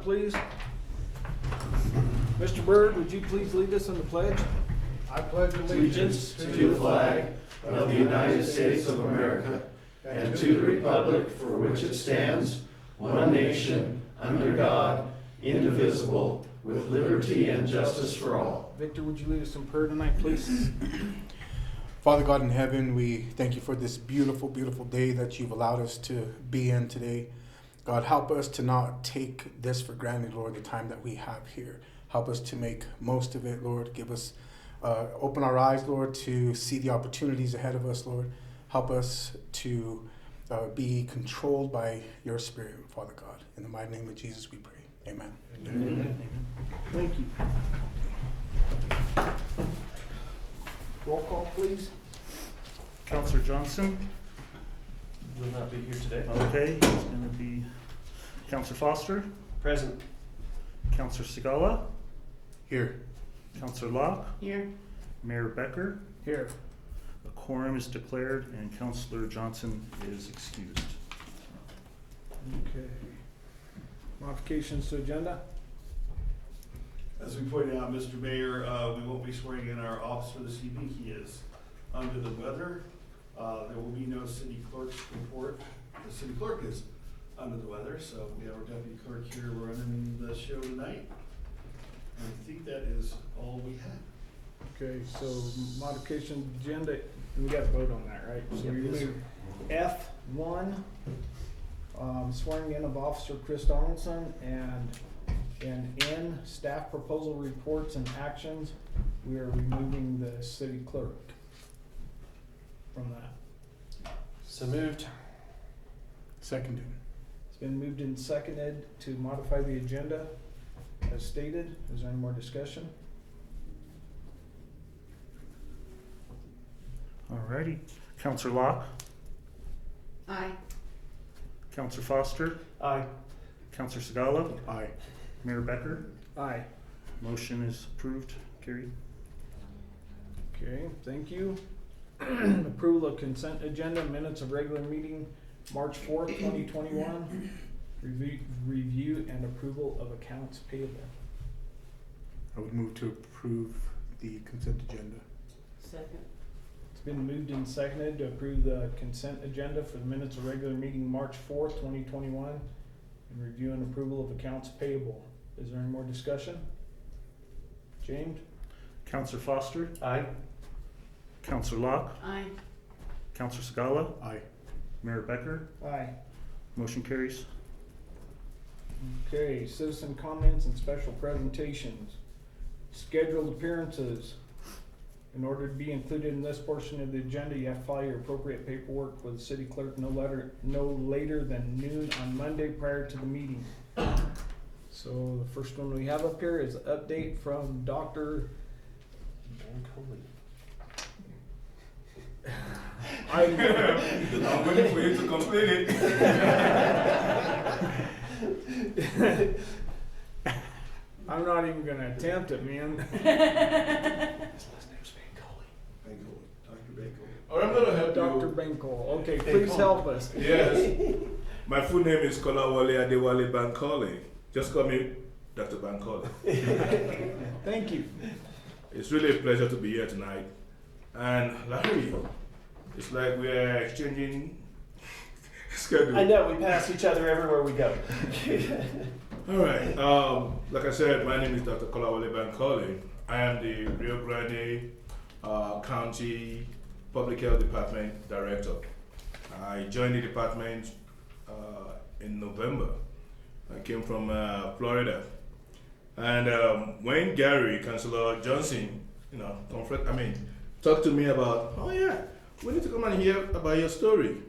Please. Mr. Byrd, would you please lead us in the pledge? I pledge allegiance to the flag of the United States of America and to the republic for which it stands, one nation, under God, indivisible, with liberty and justice for all. Victor, would you lead us in prayer tonight, please? Father God in heaven, we thank you for this beautiful, beautiful day that you've allowed us to be in today. God, help us to not take this for granted, Lord, the time that we have here. Help us to make most of it, Lord. Give us, open our eyes, Lord, to see the opportunities ahead of us, Lord. Help us to be controlled by your Spirit, Father God. In the mighty name of Jesus we pray. Amen. Amen. Thank you. Roll call, please. Counselor Johnson. Will not be here today. Okay, it's going to be Counselor Foster. Present. Counselor Sigala. Here. Counselor Locke. Here. Mayor Becker. Here. A quorum is declared and Counselor Johnson is excused. Okay. Modifications to agenda? As we pointed out, Mr. Mayor, we won't be swearing in our officer this evening. He is under the weather. There will be no city clerk's report. The city clerk is under the weather, so we have our deputy clerk here running the show tonight. And I think that is all we have. Okay, so modification agenda, we got to vote on that, right? So we Yes, move F1, swearing in of Officer Chris Donaldson, and N, staff proposal reports and actions, we are removing the city clerk from that. So moved. Seconded. It's been moved and seconded to modify the agenda as stated. Is there any more discussion? Alrighty. Counselor Locke. Aye. Counselor Foster. Aye. Counselor Sigala. Aye. Mayor Becker. Aye. Motion is approved. Carried. Okay, thank you. Approval of consent agenda, minutes of regular meeting, March 4th, 2021. Review and approval of accounts payable. I would move to approve the consent agenda. Second. It's been moved and seconded to approve the consent agenda for the minutes of regular meeting, March 4th, 2021. And review and approval of accounts payable. Is there any more discussion? James? Counselor Foster. Aye. Counselor Locke. Aye. Counselor Sigala. Aye. Mayor Becker. Aye. Motion carries. Okay, citizen comments and special presentations. Scheduled appearances. In order to be included in this portion of the agenda, you have to file your appropriate paperwork with the city clerk no later than noon on Monday prior to the meeting. So the first one we have up here is an update from Dr. I'm waiting for you to complete it. I'm not even gonna attempt it, man. His last name's Bankole. Dr. Bankole. Or I'm gonna help Dr. you. Bankole, okay, please help us. Yes. My full name is Kolawole Adewale Bankole. Just call me Dr. Bankole. Thank you. It's really a pleasure to be here tonight. And Larry, it's like we're exchanging schedule. I know, we pass each other everywhere we go. All right. Like I said, my name is Dr. Kolawole Bankole. I am the Rio Grande County Public Health Department Director. I joined the department in November. I came from Florida. And when Gary, Councilor Johnson, talked to me about, oh yeah, we need to come and hear about your story.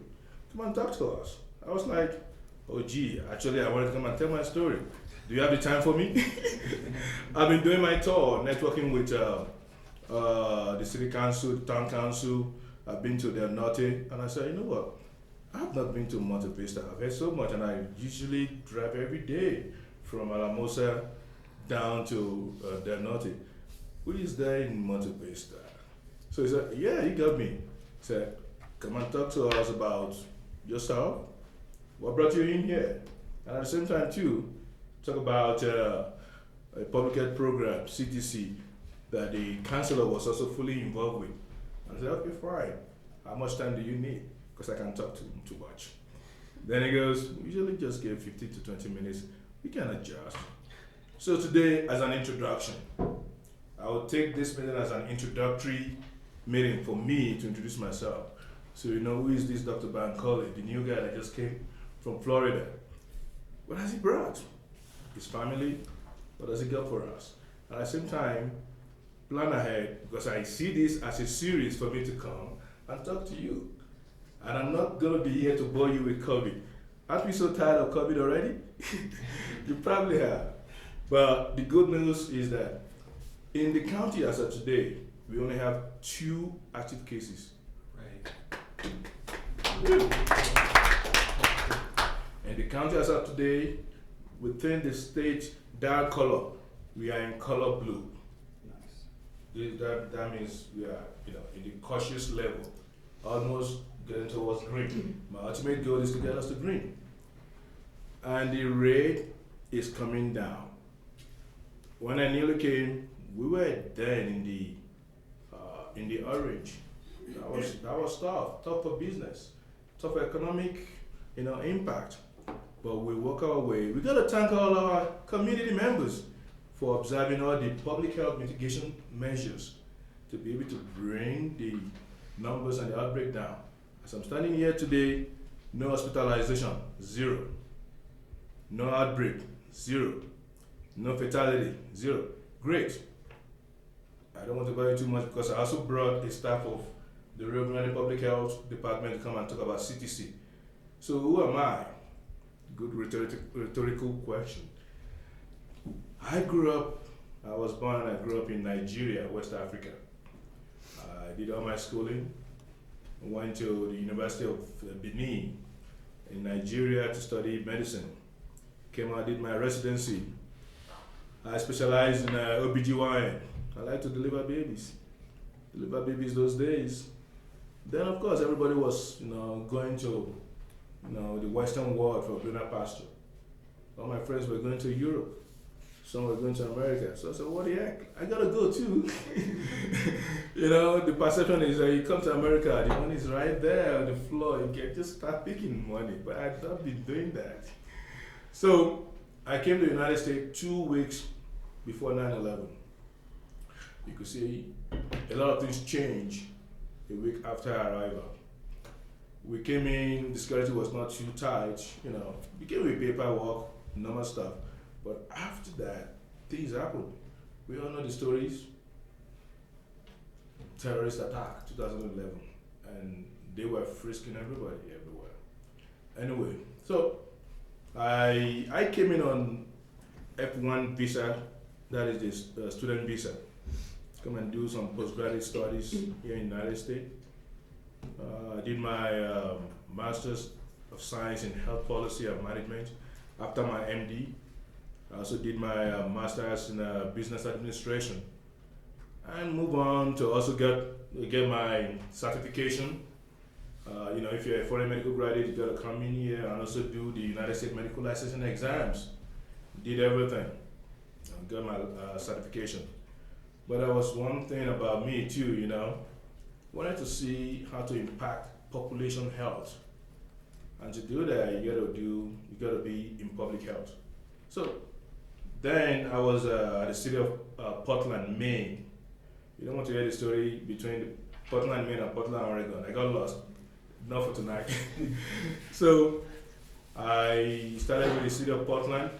Come and talk to us. I was like, oh gee, actually I wanted to come and tell my story. Do you have the time for me? I've been doing my tour, networking with the city council, the town council. I've been to Del Norte, and I said, you know what? I've not been to Monte Vista. I've heard so much, and I usually drive every day from Alamosa down to Del Norte. Who is there in Monte Vista? So he said, yeah, you got me. He said, come and talk to us about yourself. What brought you in here? And at the same time too, talk about a public health program, CTC, that the councillor was also fully involved with. I said, okay, fine. How much time do you need? Because I can't talk too much. Then he goes, we usually just give 15 to 20 minutes. We can adjust. So today, as an introduction, I will take this meeting as an introductory meeting for me to introduce myself. So you know, who is this Dr. Bankole, the new guy that just came from Florida? What has he brought? His family? What does he got for us? At the same time, plan ahead, because I see this as a series for me to come and talk to you. And I'm not going to be here to bore you with COVID. Aren't we so tired of COVID already? You probably have. But the good news is that in the county as of today, we only have 2 active cases. Right. In the county as of today, within the state dark color, we are in color blue. Nice. That means we are, in the cautious level, almost getting towards green. My ultimate goal is to get us to green. And the rate is coming down. When I newly came, we were then in the orange. That was tough for business, tough for economic, impact. But we work our way. We gotta thank all our community members for observing all the public health mitigation measures to be able to bring the numbers and the outbreak down. As I'm standing here today, no hospitalization, 0. No outbreak, 0. No fatality, 0. Great. I don't want to bother you too much because I also brought a staff of the Rio Grande Public Health Department to come and talk about CTC. So who am I? Good rhetorical question. I was born and I grew up in Nigeria, West Africa. I did all my schooling. Went to the University of Benin in Nigeria to study medicine. Came out, did my residency. I specialized in OBGYN. I like to deliver babies those days. Then of course everybody was, going to, the Western world for greener pasture. All my friends were going to Europe. Some were going to America. So I said, what the heck? I gotta go too. The perception is that you come to America, the money is right there on the floor. You can just start picking money. But I've not been doing that. So I came to the United States 2 weeks before 9/11. You could see a lot of things change a week after our arrival. We came in, the security was not too tight, we came with paperwork, normal stuff. But after that, things happened. We all know the stories. Terrorist attack, 2011. And they were frisking everybody everywhere. Anyway, so I came in on F1 visa, that is the student visa. Come and do some postgraduate studies here in the United States. I did my Master's of Science in Health Policy and Management after my MD. I also did my Master's in Business Administration and move on to also get my certification. If you're a foreign medical graduate, you gotta come in here and also do the United States Medical Licensing exams. Did everything and got my certification. But there was one thing about me too, wanted to see how to impact population health. And to do that, you gotta be in public health. So then I was at the city of Portland, Maine. You don't want to hear the story between Portland, Maine and Portland, Oregon. I got lost. Not for tonight. So I started with the city of Portland,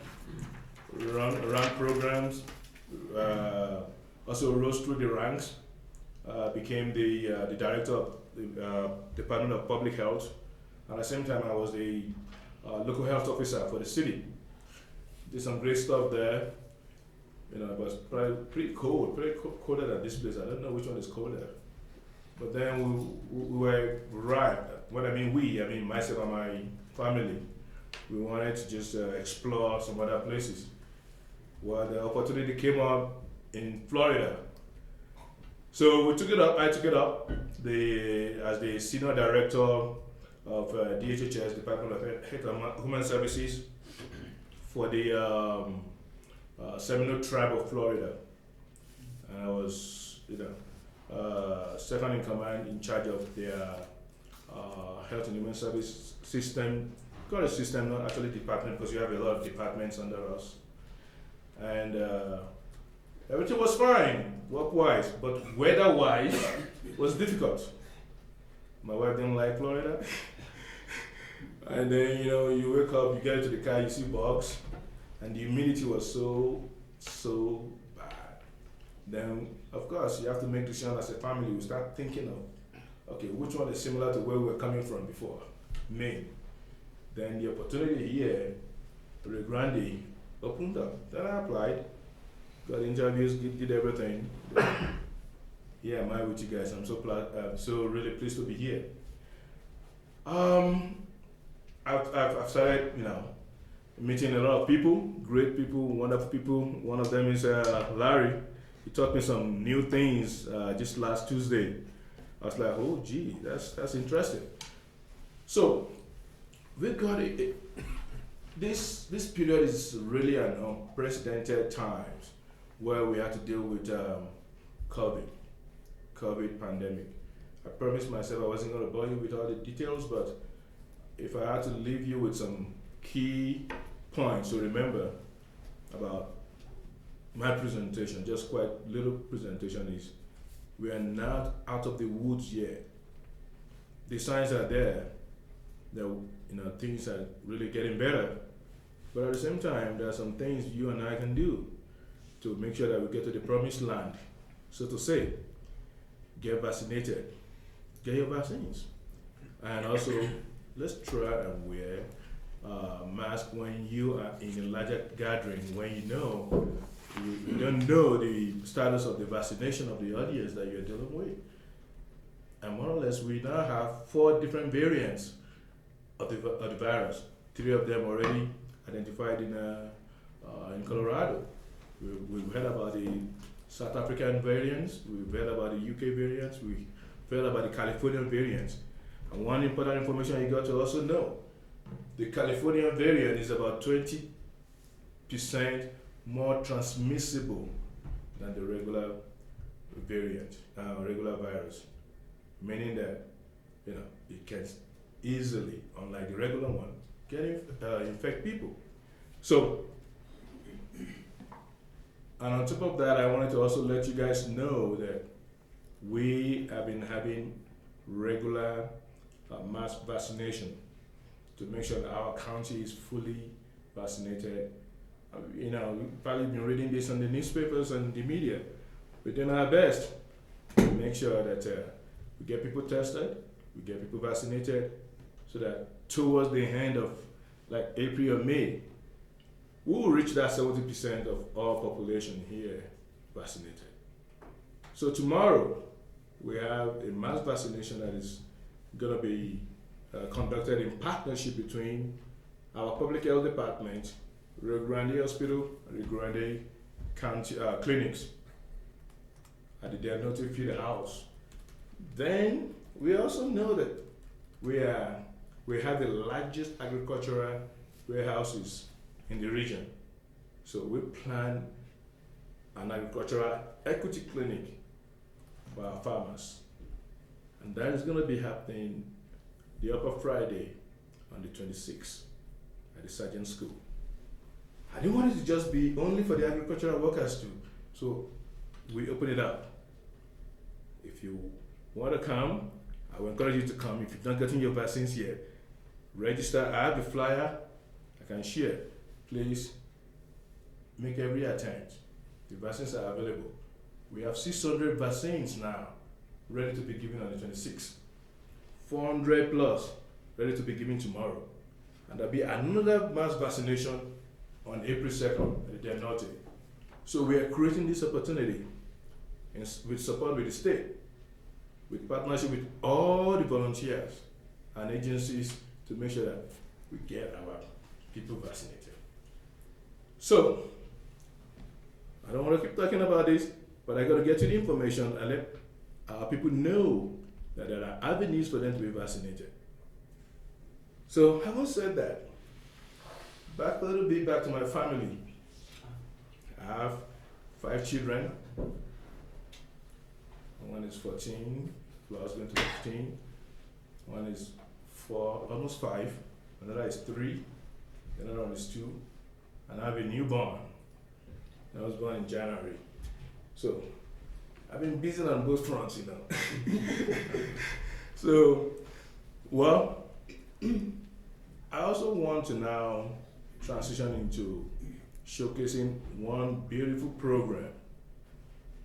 ran programs, also rose through the ranks, became the director of the Department of Public Health. At the same time, I was the local health officer for the city. Did some great stuff there. It was pretty cold, colder than this place. I don't know which one is colder. But then we were right. When I mean myself and my family, we wanted to just explore some other places. Well, the opportunity came up in Florida. So we took it up, I took it up as the senior director of DHHS, Department of Health and Human Services, for the Seminole tribe of Florida. And I was, second in command in charge of their health and human service system. Got a system, not actually department, because you have a lot of departments under us. And everything was fine, work-wise, but weather-wise, it was difficult. My wife didn't like Florida. And then, you wake up, you get into the car, you see bugs, and the humidity was so bad. Then, of course, you have to make decisions as a family. We start thinking of, okay, which one is similar to where we were coming from before, Maine. Then the opportunity here, Rio Grande, opened up. Then I applied, got interviews, did everything. Yeah, I'm here with you guys. I'm so really pleased to be here. I've started, meeting a lot of people, great people, wonderful people. One of them is Larry. He taught me some new things just last Tuesday. I was like, oh, gee, that's interesting. So we got it. This period is really an unprecedented times where we had to deal with COVID pandemic. I promised myself I wasn't going to bore you with all the details, but if I had to leave you with some key points to remember about my presentation, just quite little presentation, is we are not out of the woods yet. The signs are there that things are really getting better, but at the same time there are some things you and I can do to make sure that we get to the promised land, so to say. Get vaccinated, get your vaccines, and also let's try and wear mask when you are in a larger gathering, when you don't know the status of the vaccination of the audience that you're dealing with. And more or less, we now have 4 different variants of the virus. 3 of them already identified in Colorado. We've heard about the South African variants, we've heard about the UK variants, we've heard about the Californian variants. And one important information you got to also know, the Californian variant is about 20% more transmissible than the regular variant, regular virus. Meaning that, it can easily, unlike the regular one, infect people. So, and on top of that, I wanted to also let you guys know that we have been having regular mass vaccination to make sure that our county is fully vaccinated. You've probably been reading this on the newspapers and the media. We're doing our best to make sure that we get people tested, we get people vaccinated, so that towards the end of like April or May, we will reach that 70% of all population here vaccinated. So tomorrow, we have a mass vaccination that is going to be conducted in partnership between our public health department, Rio Grande Hospital, and Rio Grande County clinics at the Diagnostic Field House. Then we also know that we have the largest agricultural warehouses in the region. So we plan an agricultural equity clinic for our farmers. And that is going to be happening the upper Friday on the 26th at the Sergeant School. I didn't want it to just be only for the agricultural workers too. So we open it up. If you want to come, I will encourage you to come. If you've not gotten your vaccines yet, register. I have the flyer I can share. Please make every attempt. The vaccines are available. We have 600 vaccines now ready to be given on the 26th. 400 plus ready to be given tomorrow. And there'll be another mass vaccination on April 2nd at the Del Norte. So we are creating this opportunity with support with the state, with partnership with all the volunteers and agencies to make sure that we get our people vaccinated. So, I don't want to keep talking about this, but I got to get you the information and let our people know that there are avenues for them to be vaccinated. So, having said that, back a little bit back to my family. I have 5 children. One is 14, plus going to 15. One is 4, almost 5. Another is 3. Another one is 2. And I have a newborn. I was born in January. So I've been busy on both fronts, you know. So, well, I also want to now transition into showcasing one beautiful program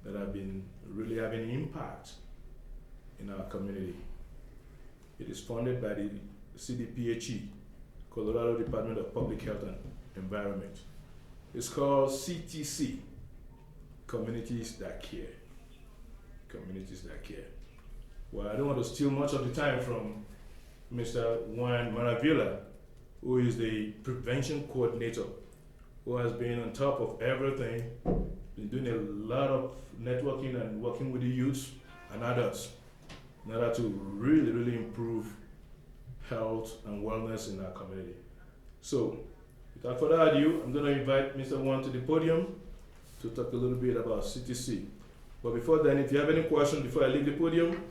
that have been really having impact in our community. It is funded by the CDPHE, Colorado Department of Public Health and Environment. It's called CTC, Communities That Care. Communities That Care. Well, I don't want to steal much of the time from Mr. Juan Maravilla, who is the prevention coordinator, who has been on top of everything, been doing a lot of networking and working with the youths and adults in order to really, really improve health and wellness in our community. So, without further ado, I'm going to invite Mr. Juan to the podium to talk a little bit about CTC. But before then, if you have any questions before I leave the podium,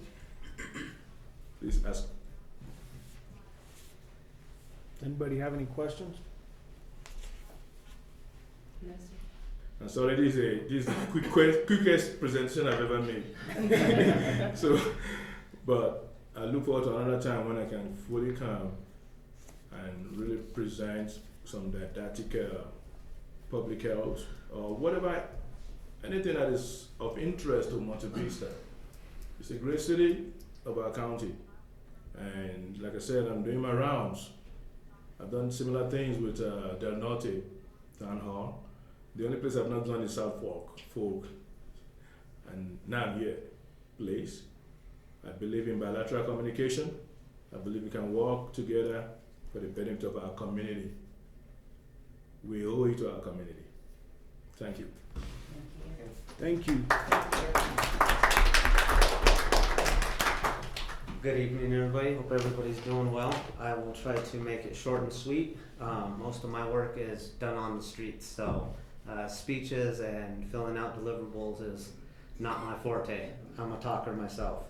please ask. Anybody have any questions? No, sir. I'm sorry, this is the quickest presentation I've ever made. So, but I look forward to another time when I can fully come and really present some didactic public health or whatever, anything that is of interest to Monte Vista. It's a great city of our county. And like I said, I'm doing my rounds. I've done similar things with Del Norte Town Hall. The only place I've not done is South Fork. And now I'm here, place. I believe in bilateral communication. I believe we can work together for the benefit of our community. We owe it to our community. Thank you. Thank you. Good evening, everybody. Hope everybody's doing well. I will try to make it short and sweet. Most of my work is done on the streets, so speeches and filling out deliverables is not my forte. I'm a talker myself.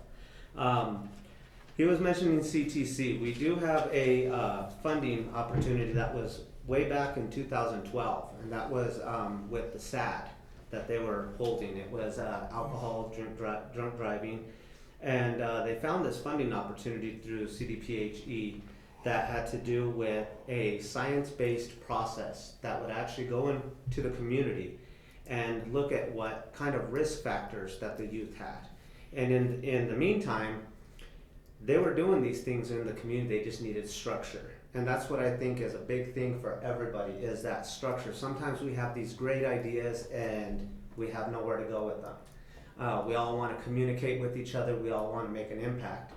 He was mentioning CTC. We do have a funding opportunity that was way back in 2012, and that was with the SAD that they were holding. It was alcohol, drunk driving. And they found this funding opportunity through CDPHE that had to do with a science-based process that would actually go into the community and look at what kind of risk factors that the youth had. And in the meantime, they were doing these things in the community, they just needed structure. And that's what I think is a big thing for everybody, is that structure. Sometimes we have these great ideas and we have nowhere to go with them. We all want to communicate with each other. We all want to make an impact.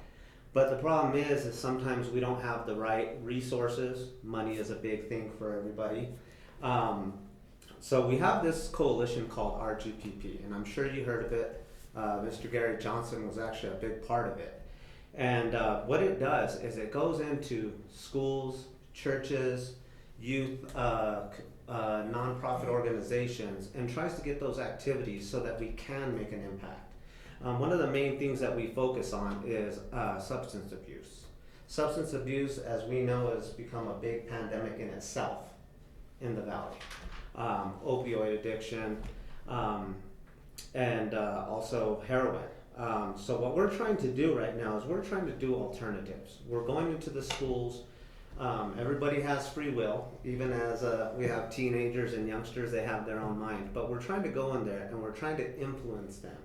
But the problem is sometimes we don't have the right resources. Money is a big thing for everybody. So we have this coalition called RGPP, and I'm sure you heard of it. Mr. Gary Johnson was actually a big part of it. And what it does is it goes into schools, churches, youth, nonprofit organizations, and tries to get those activities so that we can make an impact. One of the main things that we focus on is substance abuse. Substance abuse, as we know, has become a big pandemic in itself in the Valley. Opioid addiction, and also heroin. So what we're trying to do right now is we're trying to do alternatives. We're going into the schools. Everybody has free will, even as we have teenagers and youngsters, they have their own mind. But we're trying to go in there and we're trying to influence them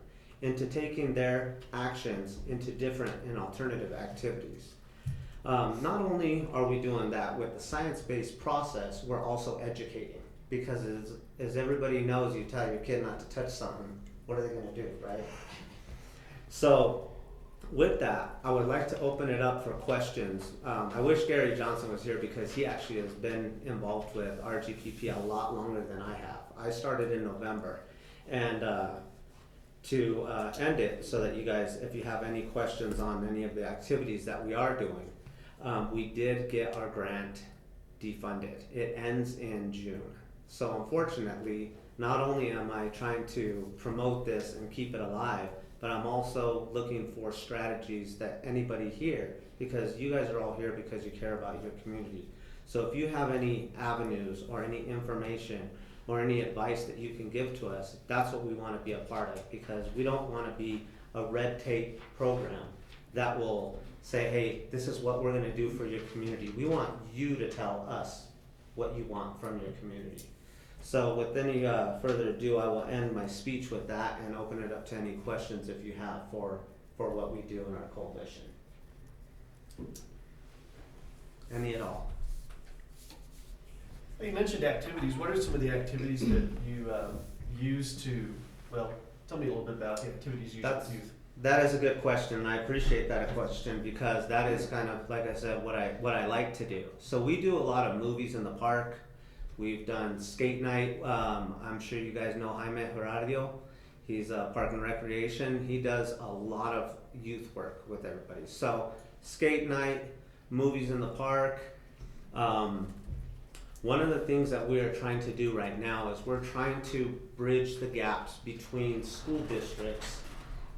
into taking their actions into different and alternative activities. Not only are we doing that with the science-based process, we're also educating. Because as everybody knows, you tell your kid not to touch something, what are they going to do, right? So with that, I would like to open it up for questions. I wish Gary Johnson was here because he actually has been involved with RGPP a lot longer than I have. I started in November, and to end it so that you guys, if you have any questions on any of the activities that we are doing, we did get our grant defunded. It ends in June. So unfortunately, not only am I trying to promote this and keep it alive, but I'm also looking for strategies that anybody here, because you guys are all here because you care about your community. So if you have any avenues or any information or any advice that you can give to us, that's what we want to be a part of, because we don't want to be a red tape program that will say, hey, this is what we're going to do for your community. We want you to tell us what you want from your community. So with any further ado, I will end my speech with that and open it up to any questions if you have for what we do in our coalition. Any at all? Well, you mentioned activities. What are some of the activities that you use to, well, tell me a little bit about the activities you use with youth. That is a good question, and I appreciate that question, because that is kind of, like I said, what I like to do. So we do a lot of movies in the park. We've done skate night. I'm sure you guys know Jaime Horario. He's Park and Recreation. He does a lot of youth work with everybody. So skate night, movies in the park. One of the things that we are trying to do right now is we're trying to bridge the gaps between school districts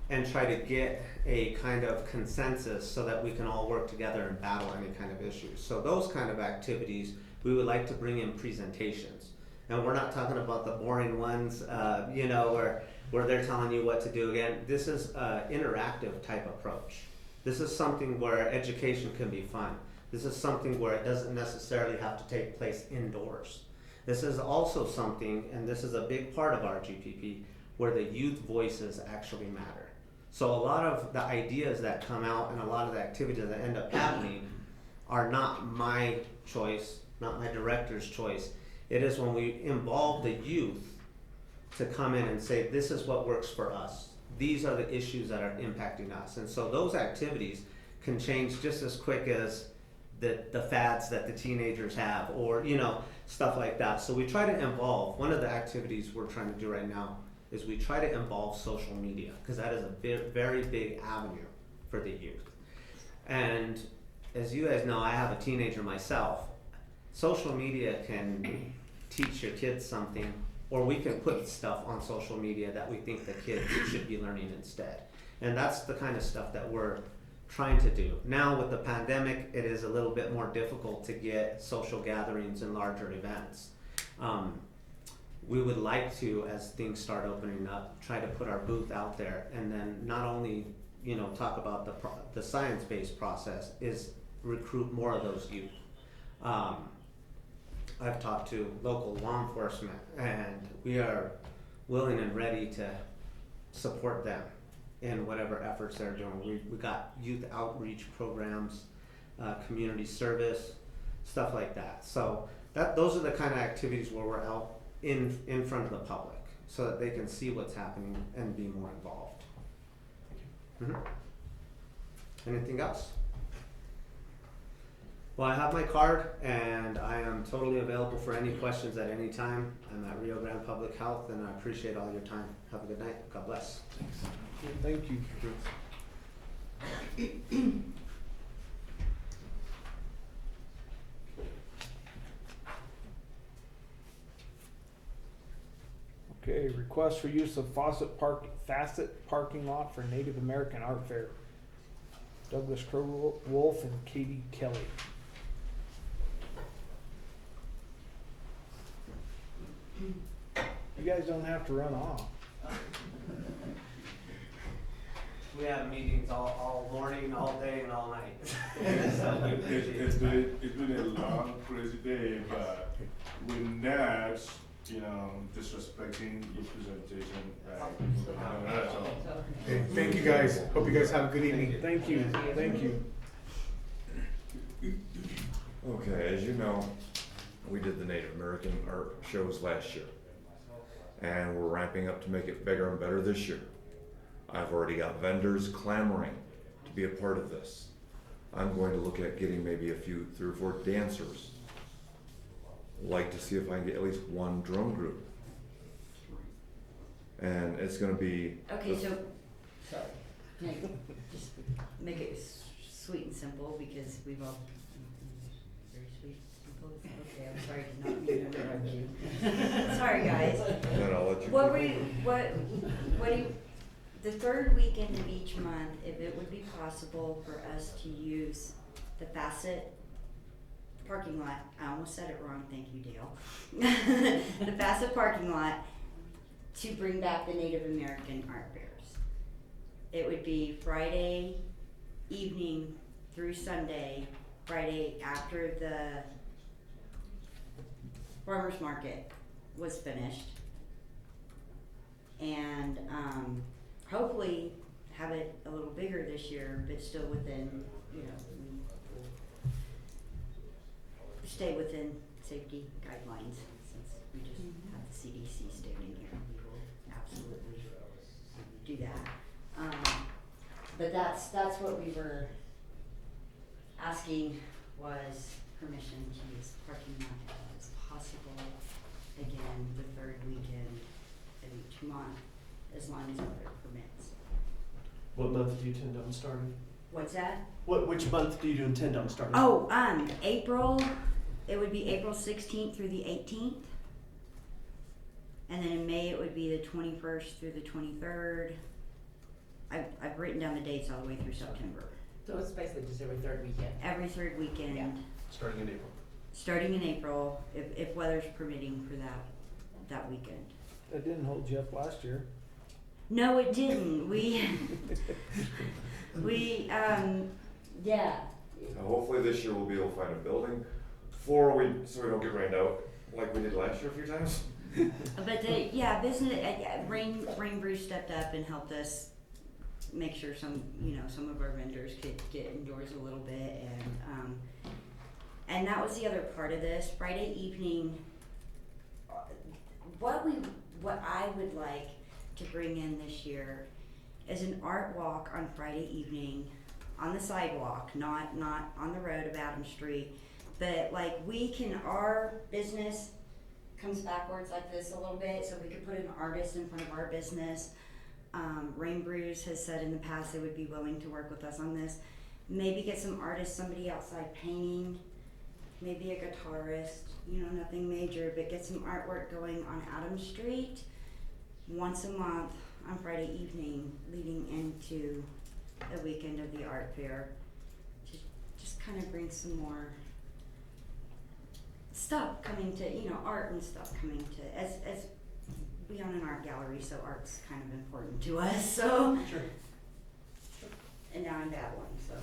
and try to get a kind of consensus so that we can all work together and battle any kind of issues. So those kind of activities, we would like to bring in presentations. And we're not talking about the boring ones, where they're telling you what to do. Again, this is an interactive type approach. This is something where education can be fun. This is something where it doesn't necessarily have to take place indoors. This is also something, and this is a big part of our GPP, where the youth voices actually matter. So a lot of the ideas that come out and a lot of the activities that end up happening are not my choice, not my director's choice. It is when we involve the youth to come in and say, this is what works for us. These are the issues that are impacting us. And so those activities can change just as quick as the fads that the teenagers have, or stuff like that. So we try to involve, one of the activities we're trying to do right now is we try to involve social media, because that is a very big avenue for the youth. And as you guys know, I have a teenager myself. Social media can teach your kids something, or we can put stuff on social media that we think the kids should be learning instead. And that's the kind of stuff that we're trying to do. Now with the pandemic, it is a little bit more difficult to get social gatherings and larger events. We would like to, as things start opening up, try to put our booth out there, and then not only talk about the science-based process, is recruit more of those youth. I've talked to local law enforcement, and we are willing and ready to support them in whatever efforts they're doing. We got youth outreach programs, community service, stuff like that. So those are the kind of activities where we're out in front of the public, so that they can see what's happening and be more involved. Anything else? Well, I have my card, and I am totally available for any questions at any time. I'm at Rio Grande Public Health, and I appreciate all your time. Have a good night. God bless. Thank you. Okay, request for use of facet parking lot for Native American Art Fair. Douglas Crow Wolf and Katie Kelly. You guys don't have to run off. We have meetings all morning, all day, and all night. It's been a long, crazy day, but we're not, disrespecting your presentation. That's all. Okay, thank you guys. Hope you guys have a good evening. Thank you. Thank you. Okay, as you know, we did the Native American art shows last year, and we're ramping up to make it bigger and better this year. I've already got vendors clamoring to be a part of this. I'm going to look at getting maybe 3 or 4 dancers. Like to see if I can get at least 1 drum group. And it's going to be... Okay, so, sorry, can I just make it sweet and simple, because we've all, very sweet, simple. Okay, I'm sorry to not mean to interrupt you. Sorry, guys. Then I'll let you. What keep do you, the third weekend of each month, if it would be possible for us to use the facet parking lot, I almost said it wrong, thank you, Dale. The facet parking lot to bring back the Native American art fairs. It would be Friday evening through Sunday, Friday after the farmer's market was finished. And hopefully have it a little bigger this year, but still within, you know, stay within safety guidelines, since we just have the CDC standing here, we will absolutely do that. But that's what we were asking, was permission to use parking lot as possible, again, the third weekend of each month, as long as weather permits. What month do you intend on starting? What's that? Which month do you intend on starting? Oh, April, it would be April 16th through the 18th. And then in May, it would be the 21st through the 23rd. I've written down the dates all the way through September. So it's basically just every third weekend. Every third weekend, Yeah. Starting in April. starting in April, if weather's permitting for that weekend. That didn't hold you up last year. No, it didn't. Yeah. So hopefully this year we'll be able to find a building so we don't get rained out like we did last year a few times. But Rain Brew stepped up and helped us make sure some of our vendors could get indoors a little bit, and that was the other part of this. Friday evening, what I would like to bring in this year is an art walk on Friday evening on the sidewalk, not on the road of Adam Street, but like our business comes backwards like this a little bit, so we could put an artist in front of our business. Rain Brews has said in the past they would be willing to work with us on this. Maybe get some artists, somebody outside painting, maybe a guitarist, nothing major, but get some artwork going on Adam Street once a month on Friday evening leading into the weekend of the art fair. Just kind of bring some more stuff coming to, art and stuff coming to, as we own an art gallery, so art's kind of important to us, so. Sure. And now I'm babbling, so.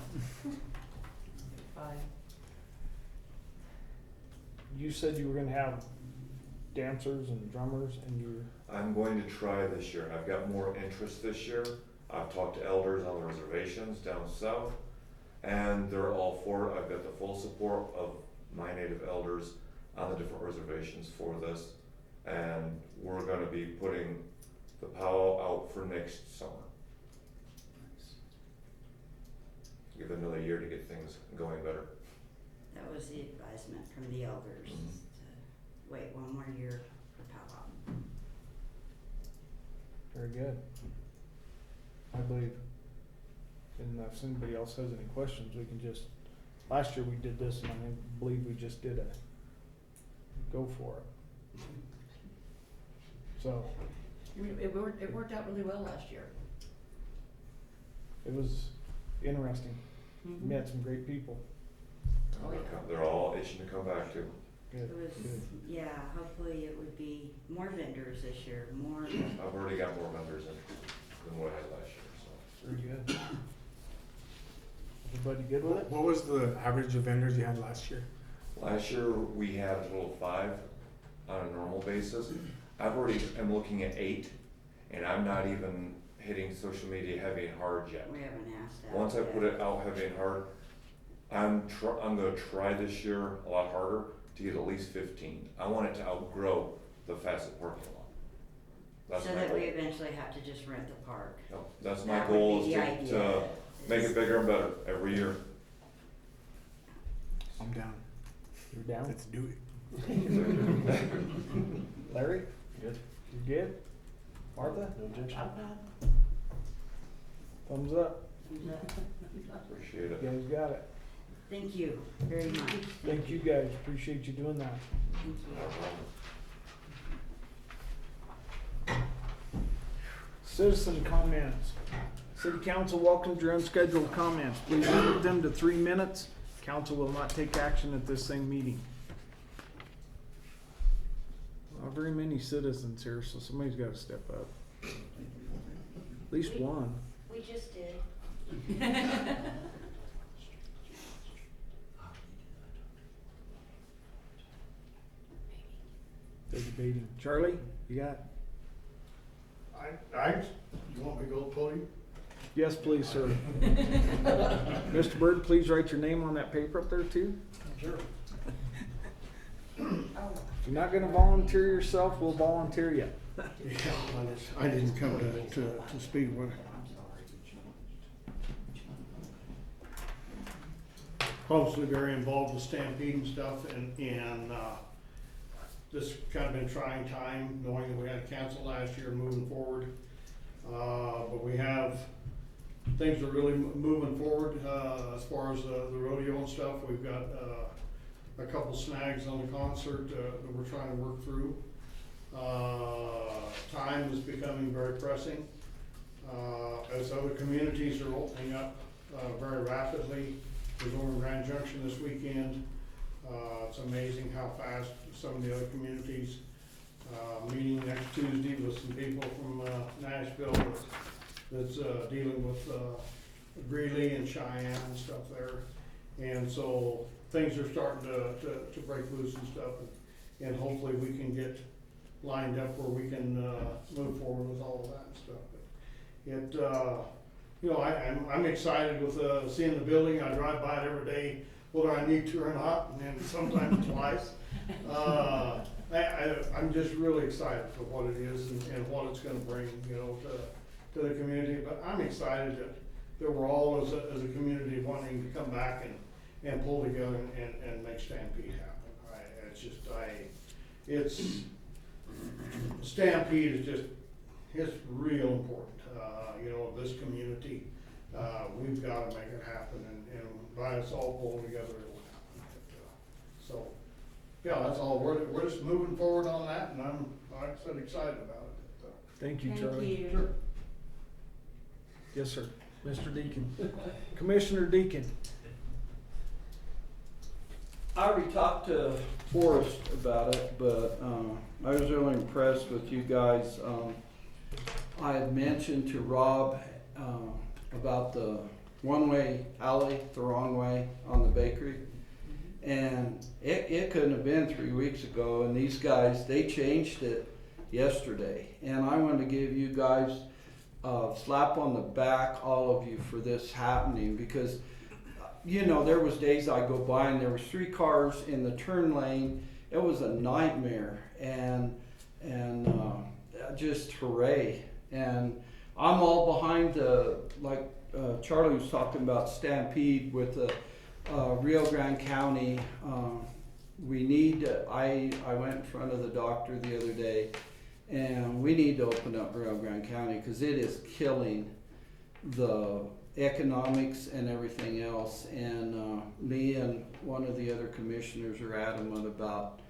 Fine. You said you were gonna have dancers and drummers, and I'm going to try this year. I've got more interest this year. I've talked to elders on the reservations down south, and they're all for it. I've got the full support of my native elders on the different reservations for this, and we're gonna be putting the powwow out for next summer. Give it another year to get things going better. That was the advisement from the elders, to wait one more year for powwow. very good. I believe, and if anybody else has any questions, we can just, last year we did this, and I believe we just did a go for it. So, It worked out really well last year. it was interesting, Mhm. met some great people. Oh, yeah. They're all itching to come back too. Good, It was, good. yeah, hopefully it would be more vendors this year, more. I've already got more members in than what I had last year, so. Very good. Everybody good with it? What was the average of vendors you had last year? Last year, we had a total of 5 on a normal basis. I've already, am looking at 8, and I'm not even hitting social media heavy and hard yet. We haven't asked that. Once I yet. put it out heavy and hard, I'm gonna try this year a lot harder to get at least 15. I want it to outgrow the facet parking lot. That's So my that goal. we eventually have to just rent the park. No, that's my That would goal, be is the to idea. make it bigger and better every year. I'm down. You're down? Let's do it. Larry, Good. you good? Martha, No objection. thumbs up, Appreciate you it. guys got it. Thank you very much. Thank you guys, appreciate you doing that. Thank you. Citizen comments. City council welcomes your unscheduled comments. Please limit them to 3 minutes. Council will not take action at this same meeting. Not very many citizens here, so somebody's gotta step up. At least one. We just did. They're debating. Charlie, you got? You want me to go to the podium? Yes, please, sir. Mr. Bird, please write your name on that paper up there too. Sure. If you're not gonna volunteer yourself, we'll volunteer you. Yeah, I didn't come to speak with it. Obviously very involved with Stampede and stuff, and this kind of been trying time, knowing that we had to cancel last year and moving forward. But we have, things are really moving forward, as far as the rodeo and stuff. We've got, a couple snags on the concert, that we're trying to work through. Time is becoming very pressing, as other communities are opening up, very rapidly. There's over in Grand Junction this weekend. It's amazing how fast some of the other communities, meeting next Tuesday with some people from Nashville that's dealing with Greeley and Cheyenne and stuff there. And so things are starting to break loose and stuff, and hopefully we can get lined up where we can move forward with all of that and stuff. But it, you know, I'm excited with seeing the building. I drive by it every day, whether I need to or not, and then sometimes twice. I'm just really excited for what it is and what it's going to bring, you know, to the community. But I'm excited that we're all as a community wanting to come back and pull together and make Stampede happen. Stampede is just, it's real important. You know, this community, we've got to make it happen, and by us all pulling together, it will happen. So, yeah, that's all. We're just moving forward on that, and I'm, like I said, excited about it. Thank you, Thank Charlie. you. Sure. Yes, sir. Mr. Deacon. Commissioner Deacon. I already talked to Forrest about it, but I was really impressed with you guys. I had mentioned to Rob about the one-way alley, the wrong way on the bakery. And it couldn't have been 3 weeks ago, and these guys, they changed it yesterday. And I want to give you guys a slap on the back, all of you, for this happening, because you know, there was days I go by and there was 3 cars in the turn lane. It was a nightmare, and just hooray. And I'm all behind the, like Charlie was talking about Stampede with the Rio Grande County. We need, I went in front of the doctor the other day, and we need to open up Rio Grande County because it is killing the economics and everything else. And me and one of the other commissioners are adamant about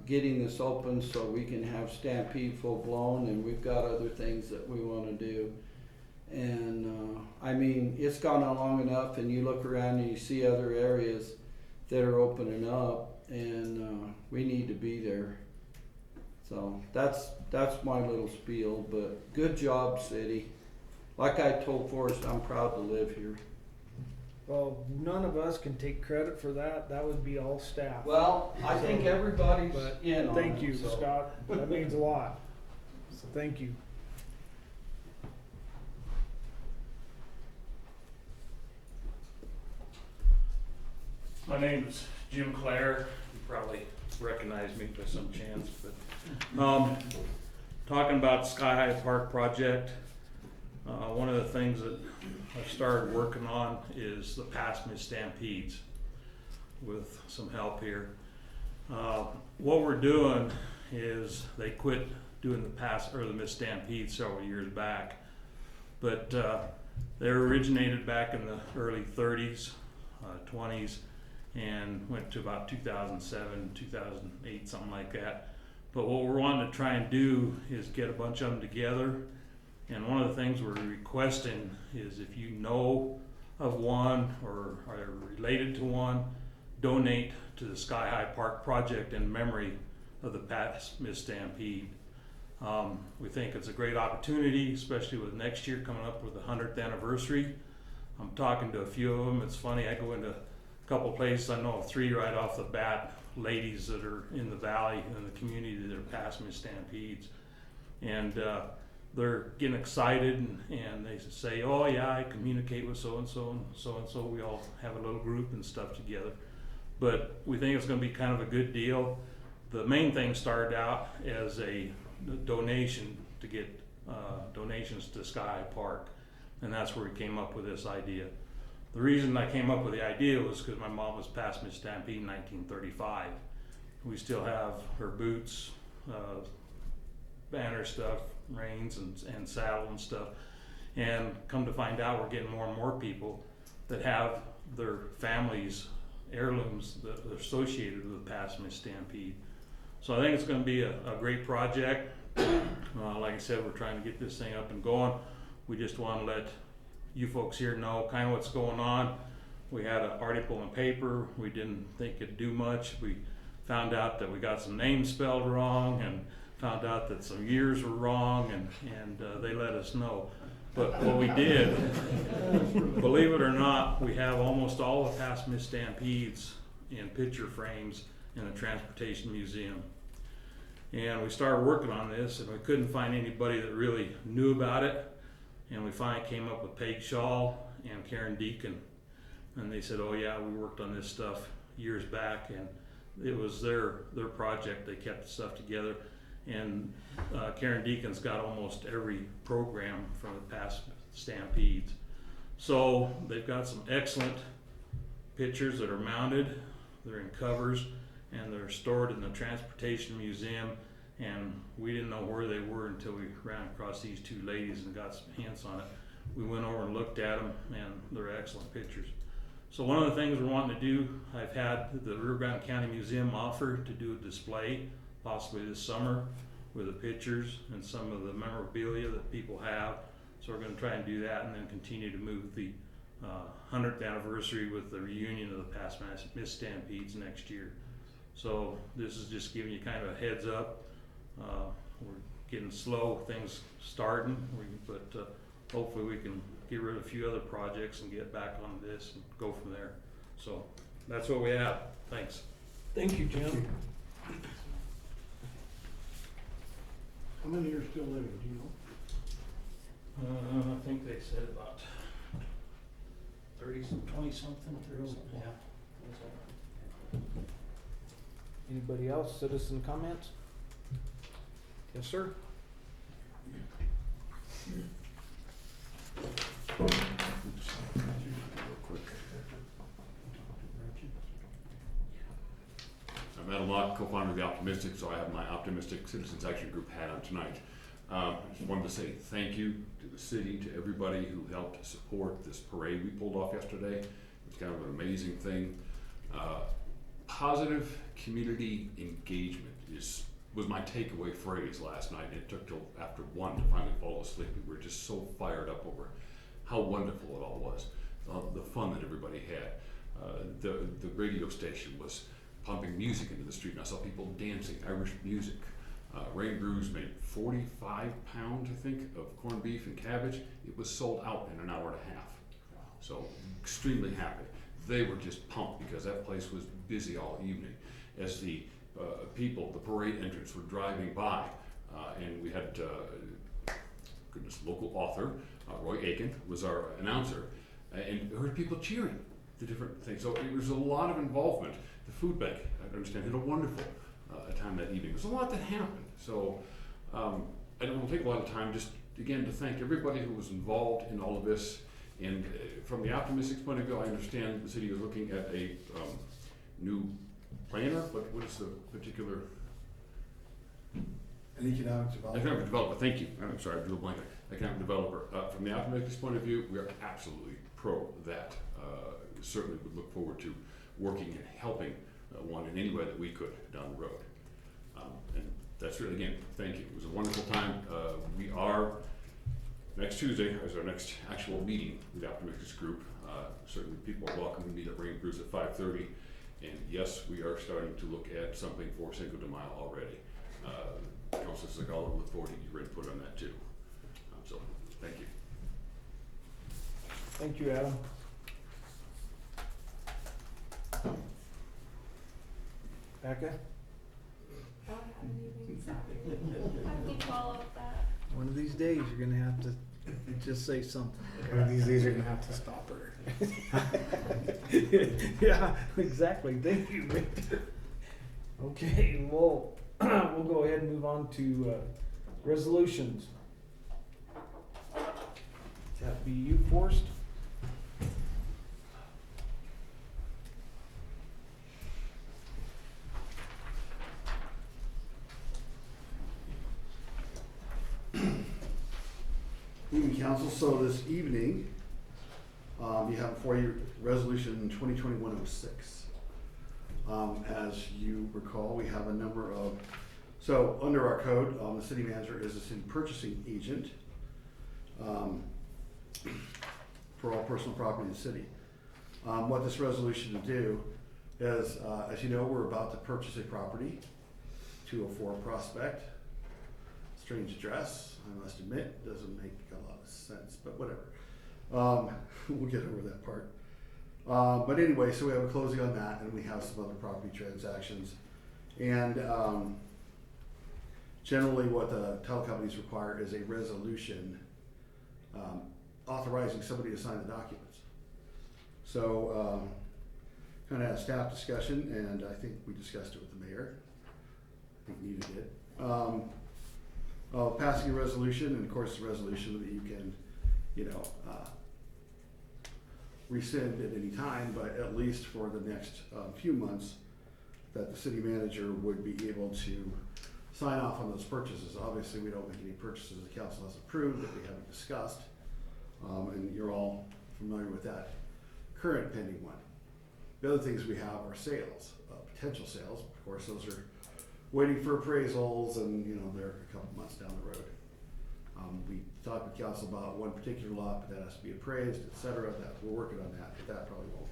getting this open so we can have Stampede full blown, and we've got other things that we want to do. And I mean, it's gone on long enough, and you look around and you see other areas that are opening up, and we need to be there. So that's my little spiel, but good job, city. Like I told Forrest, I'm proud to live here. Well, none of us can take credit for that. That would be all staff. Well, I think everybody's But in on thank it, you, so. Scott. That means a lot. So thank you. My name is Jim Clare. You probably recognize me by some chance, but talking about Sky High Park project. One of the things that I've started working on is the past missed stampedes with some help here. What we're doing is they quit doing the missed stampedes several years back, but they originated back in the early 30s. 20s and went to about 2007, 2008, something like that. But what we're wanting to try and do is get a bunch of them together. And one of the things we're requesting is if you know of one or are related to one, donate to the Sky High Park project in memory of the past Miss Stampede. We think it's a great opportunity, especially with next year coming up with the 100th anniversary. I'm talking to a few of them. It's funny, I go into a couple places, I know of 3 right off the bat, ladies that are in the valley and the community that are past Miss Stampedes. And they're getting excited and they say, oh yeah, I communicate with so-and-so and so-and-so. We all have a little group and stuff together. But we think it's gonna be kind of a good deal. The main thing started out as a donation to get donations to Sky High Park. And that's where we came up with this idea. The reason I came up with the idea was because my mom was past Miss Stampede in 1935. We still have her boots, banner stuff, reins and saddle and stuff. And come to find out, we're getting more and more people that have their families' heirlooms that are associated with past Miss Stampede. So I think it's going to be a great project. Like I said, we're trying to get this thing up and going. We just want to let you folks here know kind of what's going on. We had an article in the paper. We didn't think it'd do much. We found out that we got some names spelled wrong and found out that some years were wrong, and they let us know. But what we did, believe it or not, we have almost all the past Miss Stampedes in picture frames in the Transportation Museum. And we started working on this, and we couldn't find anybody that really knew about it. And we finally came up with Peg Shaw and Karen Deacon. And they said, oh yeah, we worked on this stuff years back, and it was their project. They kept the stuff together. And Karen Deacon's got almost every program from the past Stampedes. So they've got some excellent pictures that are mounted. They're in covers, and they're stored in the Transportation Museum. And we didn't know where they were until we ran across these 2 ladies and got some hints on it. We went over and looked at them, and they're excellent pictures. So one of the things we're wanting to do, I've had the Rio Grande County Museum offer to do a display, possibly this summer, with the pictures and some of the memorabilia that people have. So we're going to try and do that, and then continue to move the 100th anniversary with the reunion of the past Miss Stampedes next year. So this is just giving you kind of a heads up. We're getting slow, things starting, but hopefully we can get rid of a few other projects and get back on this and go from there. So that's what we have. Thanks. Thank you, Jim. How many are still living, do you know? I think they said about 30, 20 something, 30 something. Yeah. Anybody else? Citizen comments? Yes, sir. I'm Adam Locke, co-founder of The Optimistic, so I have my Optimistic Citizens Action Group hat on tonight. Just wanted to say thank you to the city, to everybody who helped support this parade we pulled off yesterday. It was kind of an amazing thing. Positive community engagement was my takeaway phrase last night. It took till after 1 to finally fall asleep. We were just so fired up over how wonderful it all was, the fun that everybody had. The radio station was pumping music into the street, and I saw people dancing Irish music. Rain Brews made 45 pounds, I think, of corned beef and cabbage. It was sold out in an hour and a half. So extremely happy. They were just pumped because that place was busy all evening. As the the parade entrants were driving by, and we had, local author, Roy Aiken was our announcer, and heard people cheering the different things. So it was a lot of involvement. The food bank, I understand, had a wonderful time that evening. There's a lot that happened. So I don't want to take a lot of time, just again to thank everybody who was involved in all of this. And from the Optimistic point of view, I understand the city is looking at a new planner, but what is the particular? An economic developer. Economic developer, thank you. I'm sorry, I drew a blank. Economic developer. From the Optimistic point of view, we are absolutely pro that. certainly would look forward to working and helping one in any way that we could down the road. And that's really, again, thank you. It was a wonderful time. We are, next Tuesday is our next actual meeting with the Optimistics Group. Certainly people are welcome to meet at Ring Bruce at 5:30. And yes, we are starting to look at something for Cinco de Mayo already. Councilor Segala, look forward to your input on that too. So, thank you. Thank you, Adam. Becca? How do you follow up that? One of these days, you're gonna have to just say something. One of these days you're gonna have to stop her. Yeah, exactly. Thank you, Victor. Okay, well, we'll go ahead and move on to resolutions. That be you, Forrest? Evening, Council. So this evening, you have before you Resolution 2021-06. As you recall, we have a number of, so under our code, the city manager is the city purchasing agent for all personal property in the city. What this resolution will do is, as you know, we're about to purchase a property, 204 Prospect. Strange address, I must admit, doesn't make a lot of sense, but whatever. We'll get over that part. But anyway, so we have a closing on that, and we have some other property transactions. And generally what the title companies require is a resolution authorizing somebody to sign the documents. So kind of had a staff discussion, and I think we discussed it with the mayor. I think Nita did. Passing a resolution, and of course the resolution that you can, rescind at any time, but at least for the next few months, that the city manager would be able to sign off on those purchases. Obviously, we don't make any purchases the council has approved that we haven't discussed, and you're all familiar with that current pending one. The other things we have are sales, potential sales. Of course, those are waiting for appraisals, and they're a couple months down the road. We talked with council about one particular lot, but that has to be appraised, etc. That we're working on that, but that probably won't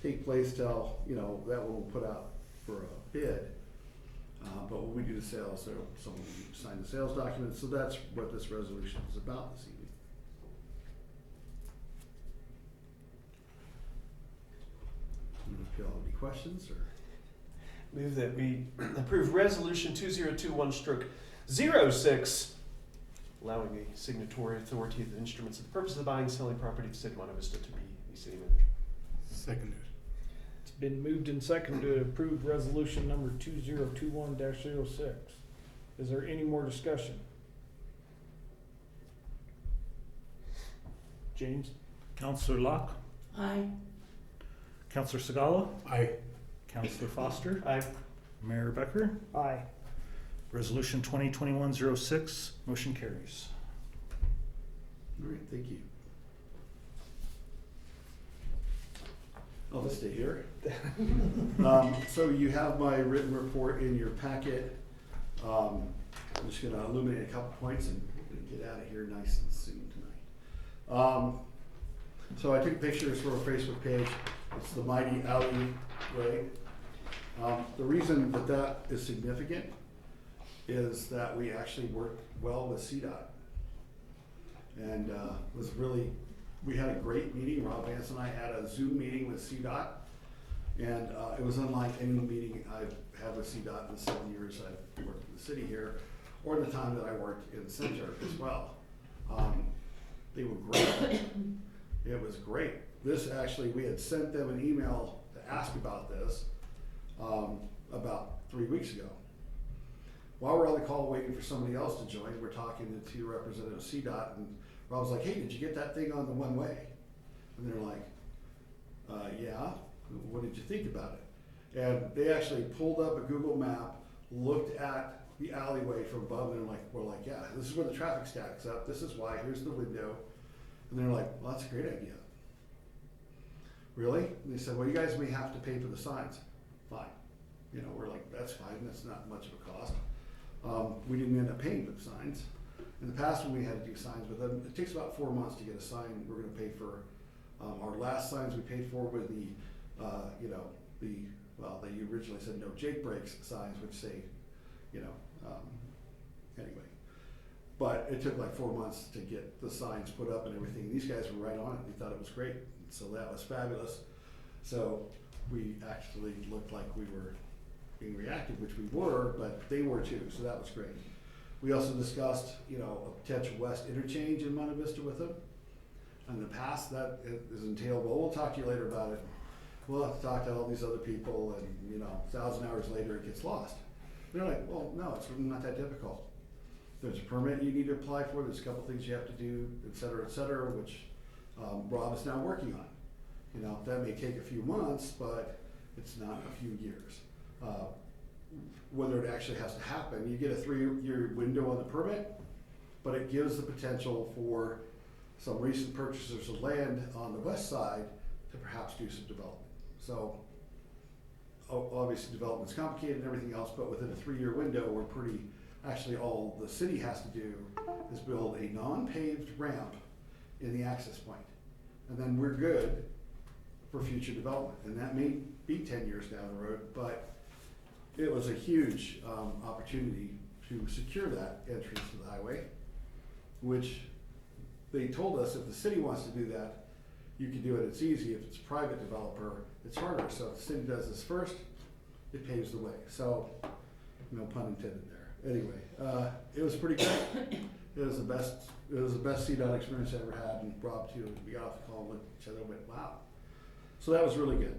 take place till that one will put out for a bid. But when we do the sales, someone will need to sign the sales documents. So that's what this resolution is about this evening. If you all have any questions or. Move that we approve resolution 2021-06, allowing a signatory authority of the instruments of the purpose of the buying and selling property of the city of Monte Vista to be the city manager. Seconded. It's been moved and seconded to approve resolution number 2021-06. Is there any more discussion? James? Councillor Locke, Aye. Councillor Segala, Aye. Councillor Foster, Aye. Mayor Becker. Aye. Resolution 2021-06, motion carries. All right, thank you. I'll just stay here. So you have my written report in your packet. I'm just going to illuminate a couple points and get out of here nice and soon tonight. So I took pictures for a Facebook page. It's the mighty alleyway. The reason that is significant is that we actually worked well with CDOT. And we had a great meeting. Rob Vance and I had a Zoom meeting with CDOT. And it was unlike any meeting I've had with CDOT in the 7 years I've worked in the city here, or the time that I worked in the center as well. They were great. It was great. We had sent them an email to ask about this about 3 weeks ago. While we're on the call waiting for somebody else to join, we're talking to Representative CDOT, and Rob was like, "Hey, did you get that thing on the one way?" And they're like, "Yeah, what did you think about it?" And they actually pulled up a Google map, looked at the alleyway from above, and we're like, "Yeah, this is where the traffic stacks up. This is why, here's the window." And they're like, "Well, that's a great idea." really? And they said, well, you guys may have to pay for the signs. Fine. You know, we're like, that's fine, that's not much of a cost. We didn't end up paying for the signs. In the past, when we had to do signs with them, it takes about 4 months to get a sign. We're gonna pay for, our last signs we paid for were the, they originally said no Jake breaks signs, which say, anyway. But it took like 4 months to get the signs put up and everything. These guys were right on it. They thought it was great. So that was fabulous. So we actually looked like we were being reactive, which we were, but they were too. So that was great. We also discussed, a potential west interchange in Monte Vista with them. In the past, that is entailed, well, we'll talk to you later about it. We'll have to talk to all these other people and, 1,000 hours later it gets lost. They're like, well, no, it's really not that difficult. There's a permit you need to apply for, there's a couple things you have to do, et cetera, which Rob is now working on. That may take a few months, but it's not a few years. Whether it actually has to happen, you get a 3-year window on the permit, but it gives the potential for some recent purchasers of land on the west side to perhaps do some development. So obviously development's complicated and everything else, but within a 3-year window, actually all the city has to do is build a non-paved ramp in the access point. And then we're good for future development. And that may be 10 years down the road, but it was a huge opportunity to secure that entrance to the highway, which they told us if the city wants to do that, you can do it, it's easy. If it's a private developer, it's harder. So if the city does this first, it paves the way. So, no pun intended there. Anyway, it was pretty great. It was the best CDOT experience I ever had, and Rob too. We got off the call and looked at each other and went, wow. So that was really good.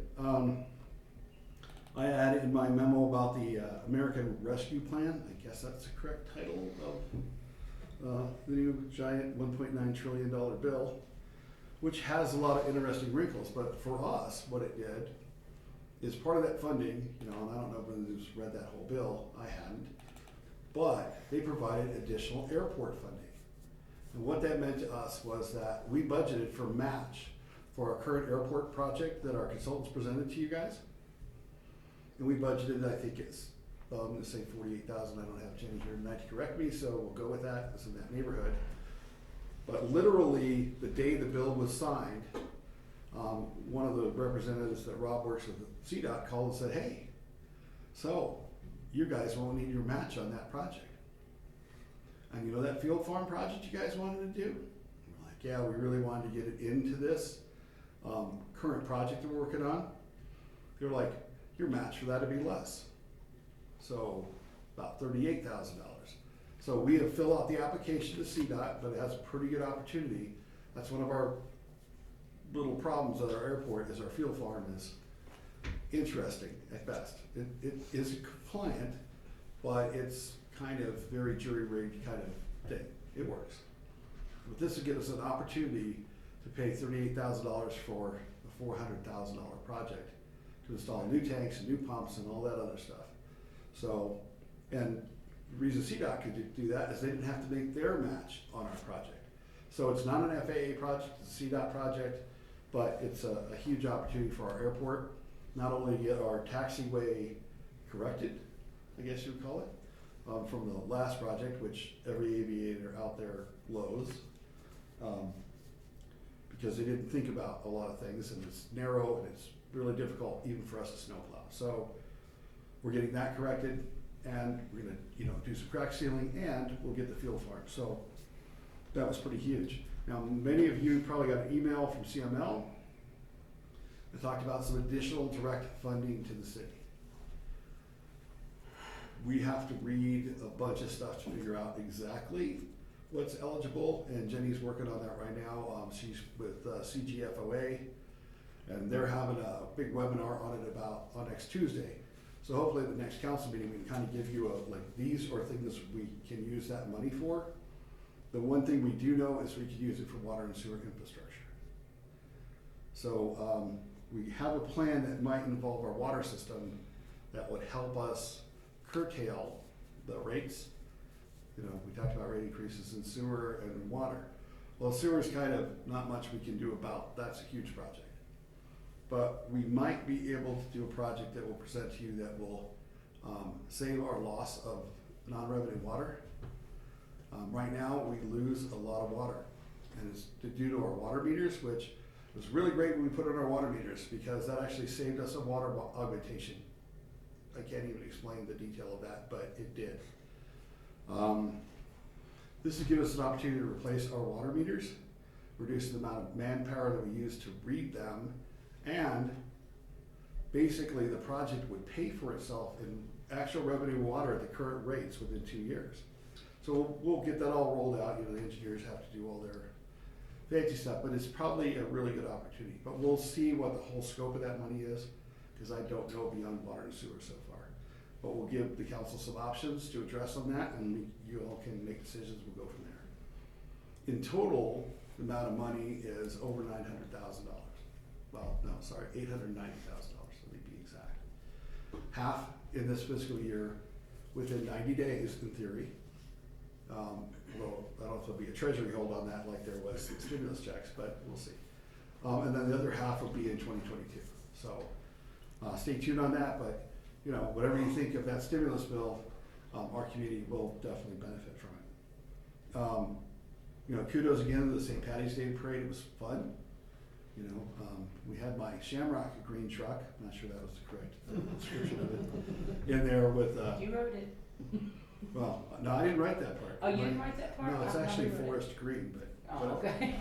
I added in my memo about the American Rescue Plan. I guess that's the correct title of the new giant $1.9 trillion bill, which has a lot of interesting wrinkles. But for us, what it did is part of that funding, and I don't know if anyone's read that whole bill, I hadn't, but they provided additional airport funding. And what that meant to us was that we budgeted for match for our current airport project that our consultants presented to you guys. And we budgeted, I think it's, I'm gonna say 48,000, I don't have Jenny here tonight to correct me, so we'll go with that, it's in that neighborhood. But literally, the day the bill was signed, one of the representatives that Rob works with at CDOT called and said, hey, so you guys won't need your match on that project. And that field farm project you guys wanted to do? We're like, yeah, we really wanted to get it into this current project that we're working on. They're like, your match for that would be less. So about $38,000. So we have filled out the application to CDOT, but it has a pretty good opportunity. That's one of our little problems at our airport is our field farm is interesting at best. It is compliant, but it's kind of very jury-rigged kind of thing. It works. But this would give us an opportunity to pay $38,000 for a $400,000 project to install new tanks and new pumps and all that other stuff. So, and the reason CDOT could do that is they didn't have to make their match on our project. So it's not an FAA project, it's a CDOT project, but it's a huge opportunity for our airport. Not only to get our taxiway corrected, I guess you would call it, from the last project, which every aviator out there loathes, because they didn't think about a lot of things, and it's narrow and it's really difficult even for us to snowplow. So we're getting that corrected, and we're gonna do some crack sealing, and we'll get the field farm. So that was pretty huge. Now many of you probably got an email from CML that talked about some additional direct funding to the city. We have to read a bunch of stuff to figure out exactly what's eligible, and Jenny's working on that right now. She's with CGFOA, and they're having a big webinar on it on next Tuesday. So hopefully at the next council meeting, we can kind of give you these are things we can use that money for. The one thing we do know is we can use it for water and sewer infrastructure. So we have a plan that might involve our water system that would help us curtail the rates. We talked about rate increases in sewer and water. Well, sewer is kind of not much we can do about. That's a huge project. but we might be able to do a project that we'll present to you that will save our loss of non-revenue water. Right now, we lose a lot of water, and it's due to our water meters, which was really great when we put in our water meters, because that actually saved us some water augmentation. I can't even explain the detail of that, but it did. This would give us an opportunity to replace our water meters, reduce the amount of manpower that we use to read them, and basically the project would pay for itself in actual revenue water at the current rates within 2 years. So we'll get that all rolled out. You know, the engineers have to do all their fancy stuff, but it's probably a really good opportunity. But we'll see what the whole scope of that money is, because I don't know beyond water and sewer so far. But we'll give the council some options to address on that, and you all can make decisions. We'll go from there. In total, the amount of money is over $900,000. Well, no, sorry, $890,000, let me be exact. Half in this fiscal year, within 90 days, in theory. Well, I don't know if there'll be a treasury hold on that like there was in stimulus checks, but we'll see. And then the other half will be in 2022. So stay tuned on that, but you know, whatever you think of that stimulus bill, our community will definitely benefit from it. You know, kudos again to the St. Patty's Day Parade. It was fun. You know, we had my Shamrock green truck. I'm not sure that was the correct description of it. In there with. You wrote it. Well, no, I didn't write that part. Oh, you didn't write that part? No, it's I actually thought you wrote it. forest green, but. Oh, okay.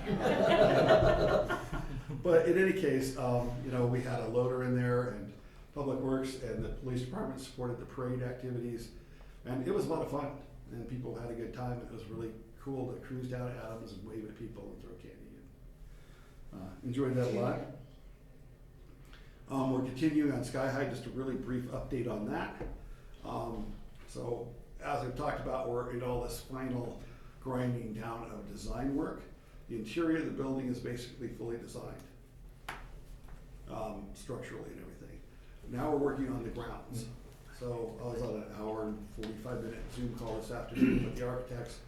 But in any case, you know, we had a loader in there, and Public Works and the police department supported the parade activities, and it was a lot of fun, and people had a good time. It was really cool to cruise down Adams and wave at people and throw candy. Enjoyed that a lot. We're continuing on Sky High, just a really brief update on that. So as I've talked about, we're in all this final grinding down of design work. The interior of the building is basically fully designed, structurally and everything. Now we're working on the grounds. So I was on an hour and 45-minute Zoom call this afternoon with the architects,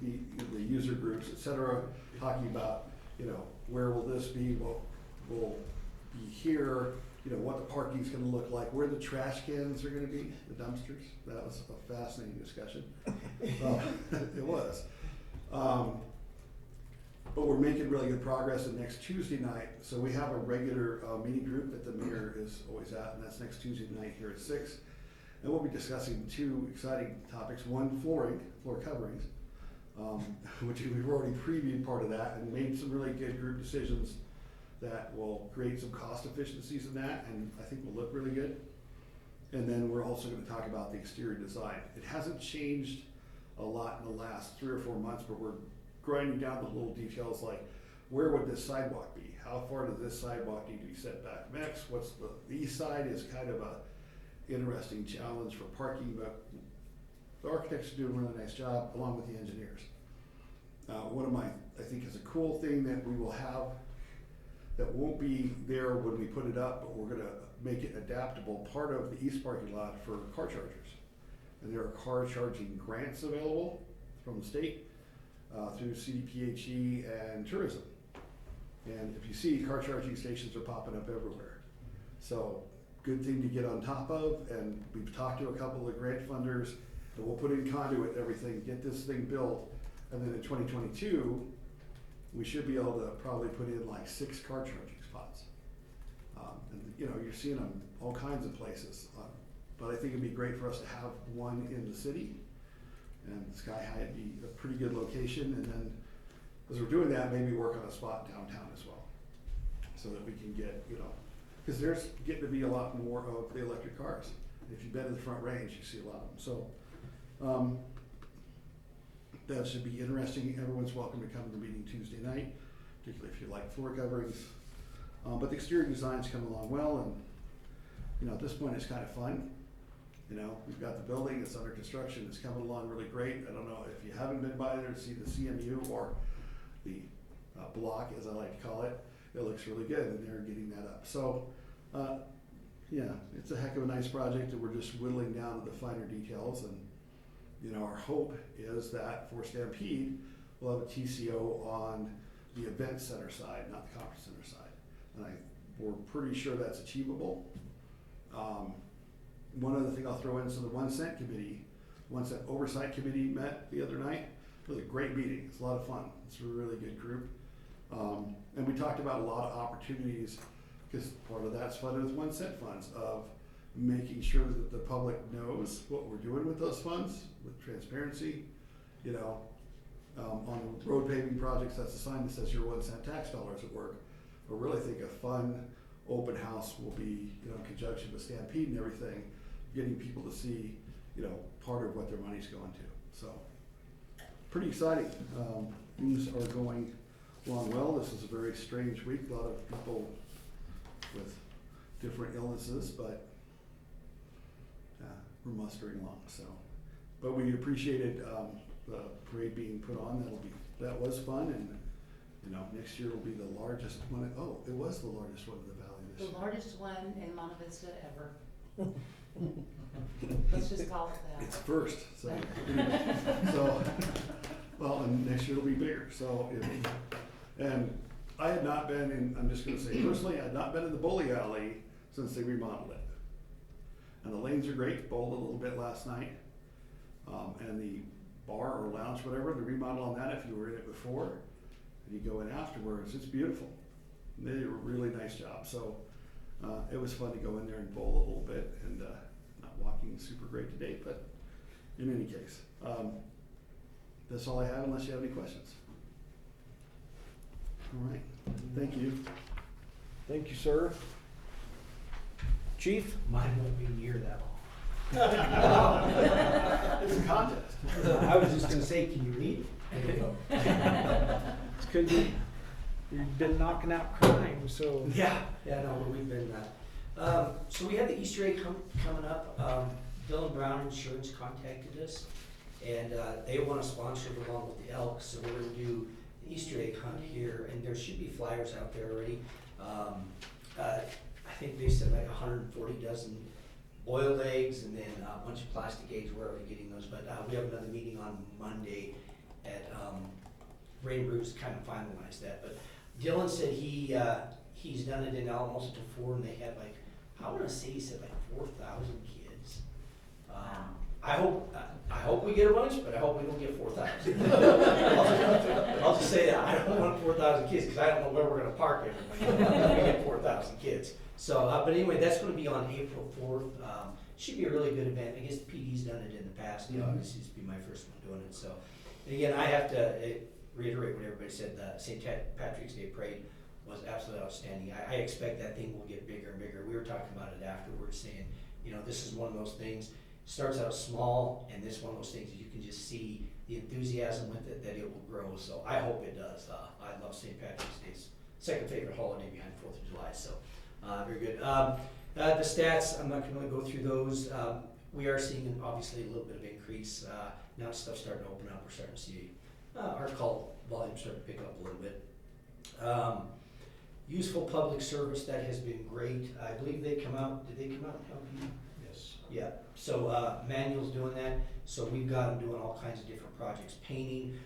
the user groups, et cetera, talking about, you know, where will this be, what will be here, you know, what the parking's gonna look like, where the trash cans are gonna be, the dumpsters. That was a fascinating discussion. It was. But we're making really good progress. And next Tuesday night, so we have a regular meeting group that the mayor is always at, and that's next Tuesday night here at 6. And we'll be discussing 2 exciting topics. One, floor coverings, which we've already previewed part of that and made some really good group decisions that will create some cost efficiencies in that, and I think will look really good. And then we're also going to talk about the exterior design. It hasn't changed a lot in the last 3 or 4 months, but we're grinding down the little details, like where would this sidewalk be? How far does this sidewalk need to be set back next? What's the east side is kind of a interesting challenge for parking, but the architects are doing a really nice job along with the engineers. One of I think is a cool thing that we will have that won't be there when we put it up, but we're gonna make it adaptable, part of the east parking lot for car chargers. And there are car charging grants available from the state through CDPHE and tourism. And if you see, car charging stations are popping up everywhere. So good thing to get on top of, and we've talked to a couple of grant funders, and we'll put in conduit and everything, get this thing built, and then in 2022, we should be able to probably put in like 6 car charging spots. And you know, you're seeing them all kinds of places, but I think it'd be great for us to have one in the city, and Sky High would be a pretty good location, and then as we're doing that, maybe work on a spot downtown as well, so that we can get, you know, because there's getting to be a lot more of the electric cars. If you've been to the Front Range, you see a lot of them. So that should be interesting. Everyone's welcome to come to the meeting Tuesday night, particularly if you like floor coverings. But the exterior design's come along well, and you know, at this point it's kind of fun. You know, we've got the building, it's under construction, it's coming along really great. I don't know if you haven't been by there to see the CMU or the block, as I like to call it. It looks really good, and they're getting that up. So, yeah, it's a heck of a nice project, and we're just whittling down to the finer details. And you know, our hope is that for Stampede, we'll have a TCO on the event center side, not the conference center side. And We're pretty sure that's achievable. One other thing I'll throw in, so the 1 cent committee, 1 cent oversight committee met the other night. It was a great meeting. It's a lot of fun. It's a really good group. And we talked about a lot of opportunities, because part of that's funded with 1 cent funds, of making sure that the public knows what we're doing with those funds, with transparency. You know, on road paving projects, that's a sign that says your 1 cent tax dollars at work. I really think a fun open house will be, you know, in conjunction with Stampede and everything, getting people to see, you know, part of what their money's going to. So, pretty exciting. Things are going along well. This is a very strange week. A lot of people with different illnesses, but we're mustering along. So, but we appreciated the parade being put on. That was fun, and you know, next year will be the largest one. It was the largest one in the valley this year. The largest one in Monte Vista ever. Let's just call it that. It's first, so, so, well, and next year will be bigger, so, and I had not been in, I'm just gonna say personally, I had not been in the bowling alley since they remodeled it. And the lanes are great, bowled a little bit last night, and the bar or lounge, whatever, the remodel on that, if you were in it before, and you go in afterwards, it's beautiful. They did a really nice job, so, it was fun to go in there and bowl a little bit, and, not walking super great today, but in any case, that's all I have unless you have any questions. All right, thank you. Thank you, sir. Chief? Mine won't be near that long. It's a contest. I was just gonna say, can you read? There you go. It's because you've been knocking out crime, so. Yeah, no, we've been, so we have the Easter egg coming up. Dylan Brown Insurance contacted us, and they want to sponsor it along with the elk, so we're gonna do the Easter egg hunt here, and there should be flyers out there already. I think they said like 140 dozen boiled eggs, and then a bunch of plastic eggs. We're already getting those, but we have another meeting on Monday at Rain Brews to kind of finalize that. But Dylan said he's done it in Alamosa before, and they had like, I want to say he said like 4,000 kids. I hope we get a bunch, but I hope we don't get 4,000. I'll just say that I don't want 4,000 kids because I don't know where we're going to park everybody if we get 4,000 kids. So, but anyway, that's going to be on April 4th. Should be a really good event. I guess the PD's done it in the past. You know, this is be my first one doing it. So, and again, I have to reiterate what everybody said. The St. Patrick's Day Parade was absolutely outstanding. I expect that thing will get bigger and bigger. We were talking about it afterwards, saying, you know, this is one of those things. Starts out small, and this is one of those things that you can just see the enthusiasm with it, that it will grow. So I hope it does. I love St. Patrick's Day. It's second favorite holiday behind 4th of July. So very good. The stats, I'm not going to really go through those. We are seeing obviously a little bit of increase. Now stuff's starting to open up. We're starting to see our call volume starting to pick up a little bit. Useful public service, that has been great. I believe they come out. Did they come out and help you? Yes. Yeah, so Manuel's doing that, so we've got him doing all kinds of different projects, painting.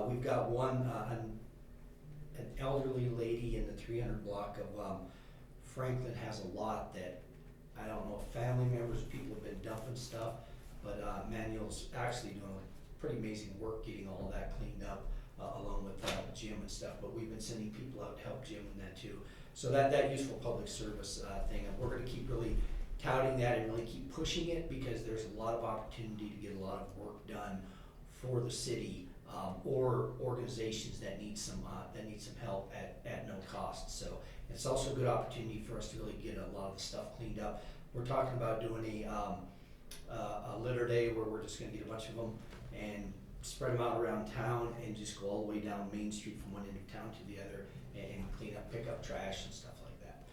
We've got one, an elderly lady in the 300 block of Franklin has a lot that, I don't know if family members, people have been dumping stuff, but Manuel's actually doing pretty amazing work getting all of that cleaned up, along with Jim and stuff, but we've been sending people out to help Jim in that too. So that useful public service thing, and we're gonna keep really touting that and really keep pushing it, because there's a lot of opportunity to get a lot of work done for the city, or organizations that need some help at no cost. So it's also a good opportunity for us to really get a lot of the stuff cleaned up. We're talking about doing a litter day where we're just gonna get a bunch of them and spread them out around town and just go all the way down Main Street from one end of town to the other and clean up, pick up trash and stuff like that.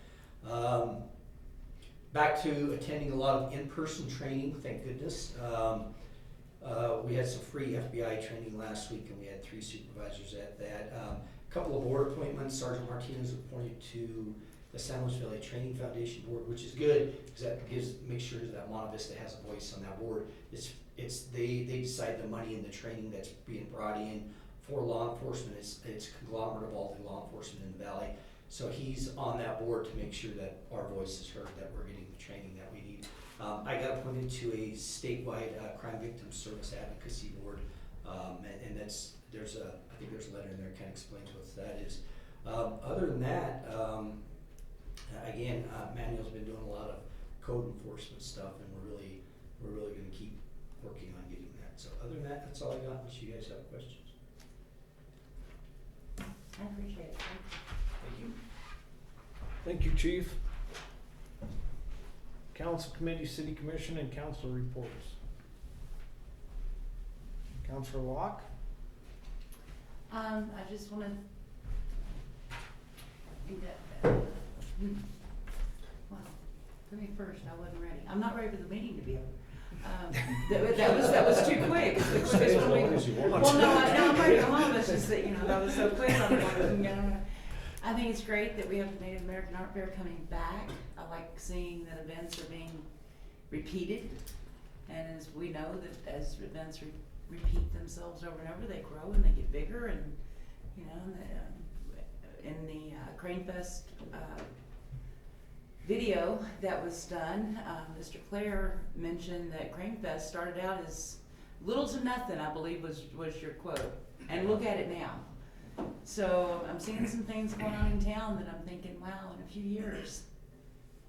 Back to attending a lot of in-person training, thank goodness. We had some free FBI training last week, and we had 3 supervisors at that. A couple of board appointments. Sergeant Martinez appointed to the San Luis Valley Training Foundation Board, which is good because that makes sure that Monte Vista has a voice on that board. They decide the money and the training that's being brought in for law enforcement. It's a conglomerate of all the law enforcement in the valley. So he's on that board to make sure that our voice is heard, that we're getting the training that we need. I got appointed to a statewide crime victim service advocacy board, and I think there's a letter in there that kind of explains what that is. Other than that, again, Manuel's been doing a lot of code enforcement stuff, and we're really going to keep working on getting that. So other than that, that's all I got, unless you guys have questions. I appreciate it. Thank you. Thank you, Chief. Council Committee, City Commission, and Council reports. Councilor Locke? I just wanna well, put me first, I wasn't ready. I'm not ready for the meeting to be over. That was too quick. It's the quickest one we. Well, no, I'm ready for all of us, just that, that was so quick. I think it's great that we have the Native American Art Fair coming back. I like seeing that events are being repeated. And as we know that as events repeat themselves over and over, they grow and they get bigger. And, in the Crane Fest video that was done, Mr. Clare mentioned that Crane Fest started out as little to nothing, I believe was your quote. And look at it now. So I'm seeing some things going on in town that I'm thinking, wow, in a few years,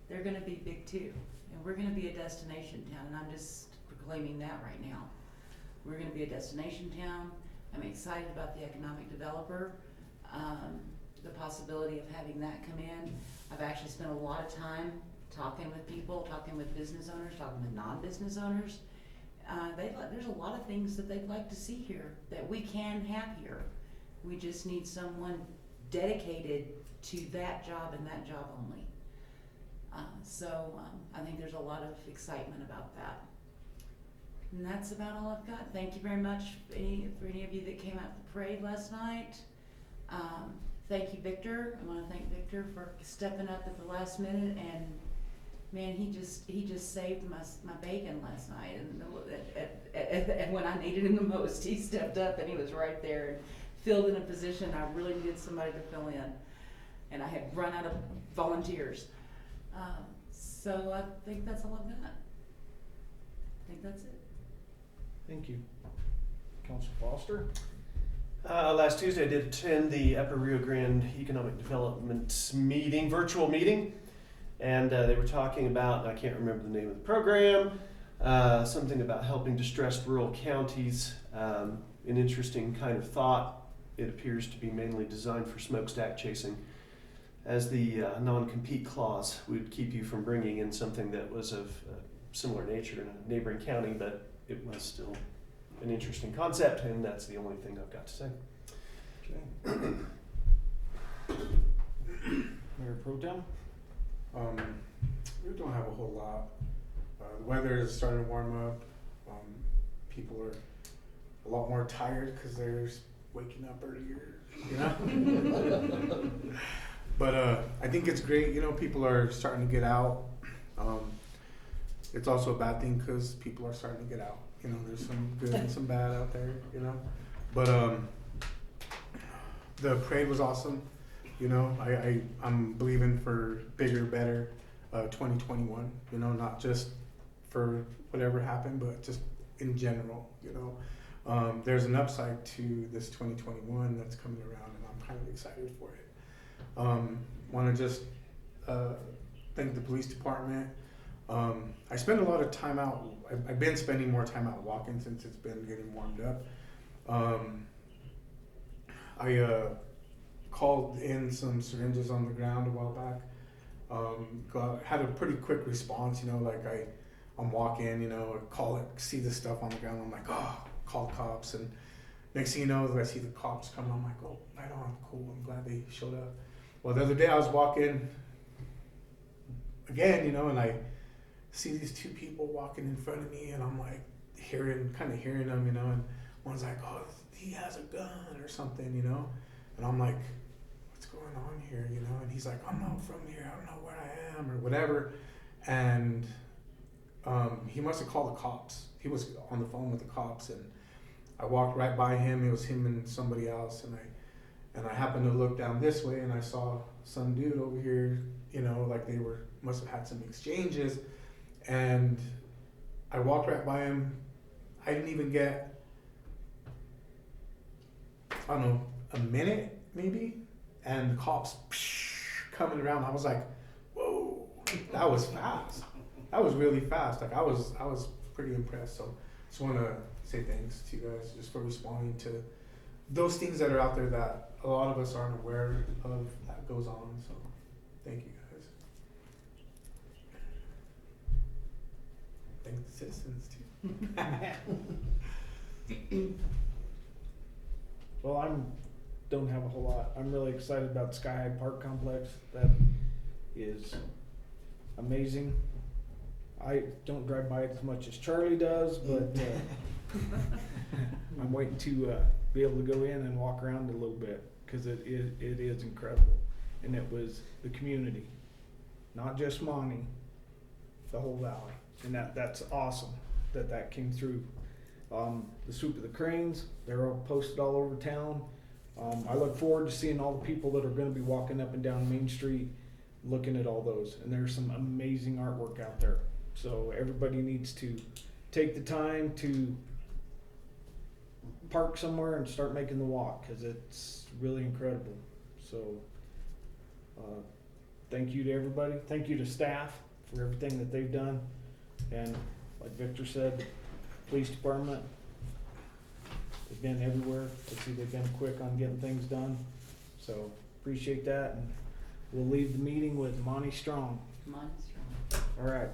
they're gonna be big too. And we're gonna be a destination town, and I'm just proclaiming that right now. We're gonna be a destination town. I'm excited about the economic developer, the possibility of having that come in. I've actually spent a lot of time talking with people, talking with business owners, talking with non-business owners. There's a lot of things that they'd like to see here that we can have here. We just need someone dedicated to that job and that job only. I think there's a lot of excitement about that. And that's about all I've got. Thank you very much for any of you that came out to the parade last night. Thank you, Victor. I want to thank Victor for stepping up at the last minute, and man, he just saved my bacon last night. And when I needed him the most, he stepped up and he was right there and filled in a position I really needed somebody to fill in, and I had run out of volunteers. So I think that's all I've got. I think that's it. Thank you. Councilor Foster? Last Tuesday, I did attend the Upper Rio Grande Economic Development meeting, virtual meeting, and they were talking about, I can't remember the name of the program, something about helping distressed rural counties, an interesting kind of thought. It appears to be mainly designed for smokestack chasing, as the non-compete clause would keep you from bringing in something that was of similar nature in a neighboring county, but it was still an interesting concept, and that's the only thing I've got to say. Okay. Mayor Pro Tem? We don't have a whole lot. The weather is starting to warm up. People are a lot more tired because they're waking up earlier, But I think it's great, people are starting to get out. It's also a bad thing because people are starting to get out. There's some good and some bad out there, But the parade was awesome. I'm believing for bigger, better 2021, not just for whatever happened, but just in general, There's an upside to this 2021 that's coming around, and I'm kind of excited for it. Want to just thank the police department. I spend a lot of time out. I've been spending more time out walking since it's been getting warmed up. I called in some syringes on the ground a while back. Had a pretty quick response, I'm walking, see the stuff on the ground. I'm like, call cops. And next thing you know, I see the cops coming. I'm like, oh, right on, cool. I'm glad they showed up. Well, the other day I was walking again, and I see these two people walking in front of me, and I'm like hearing them, and one's like, oh, he has a gun or something, and I'm like, what's going on here, and he's like, I'm not from here, I don't know where I am or whatever, and he must have called the cops. He was on the phone with the cops, and I walked right by him. It was him and somebody else, And I happened to look down this way and I saw some dude over here, you know, like they must have had some exchanges. And I walked right by him. I didn't even get, I don't know, a minute maybe. And the cops coming around. I was like, whoa, that was fast. That was really fast. Like I was pretty impressed. So just want to say thanks to you guys just for responding to those things that are out there that a lot of us aren't aware of that goes on. So thank you guys. Thank the citizens too. Well, don't have a whole lot. I'm really excited about Sky High Park Complex. That is amazing. I don't drive by it as much as Charlie does, but I'm waiting to be able to go in and walk around a little bit because it is incredible. And it was the community, not just Monte, the whole valley. And that's awesome that came through. The swoop of the cranes, they're all posted all over town. I look forward to seeing all the people that are going to be walking up and down Main Street looking at all those. And there's some amazing artwork out there. So everybody needs to take the time to park somewhere and start making the walk because it's really incredible. So thank you to everybody. Thank you to staff for everything that they've done. And like Victor said, police department, they've been everywhere. I see they've been quick on getting things done. So appreciate that. And we'll leave the meeting with Monte Strong. Monte Strong. All right.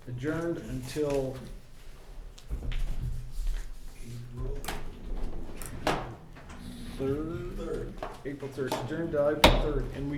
Adjourned until April 3rd. April 3rd. Adjourned to April 3rd. And we do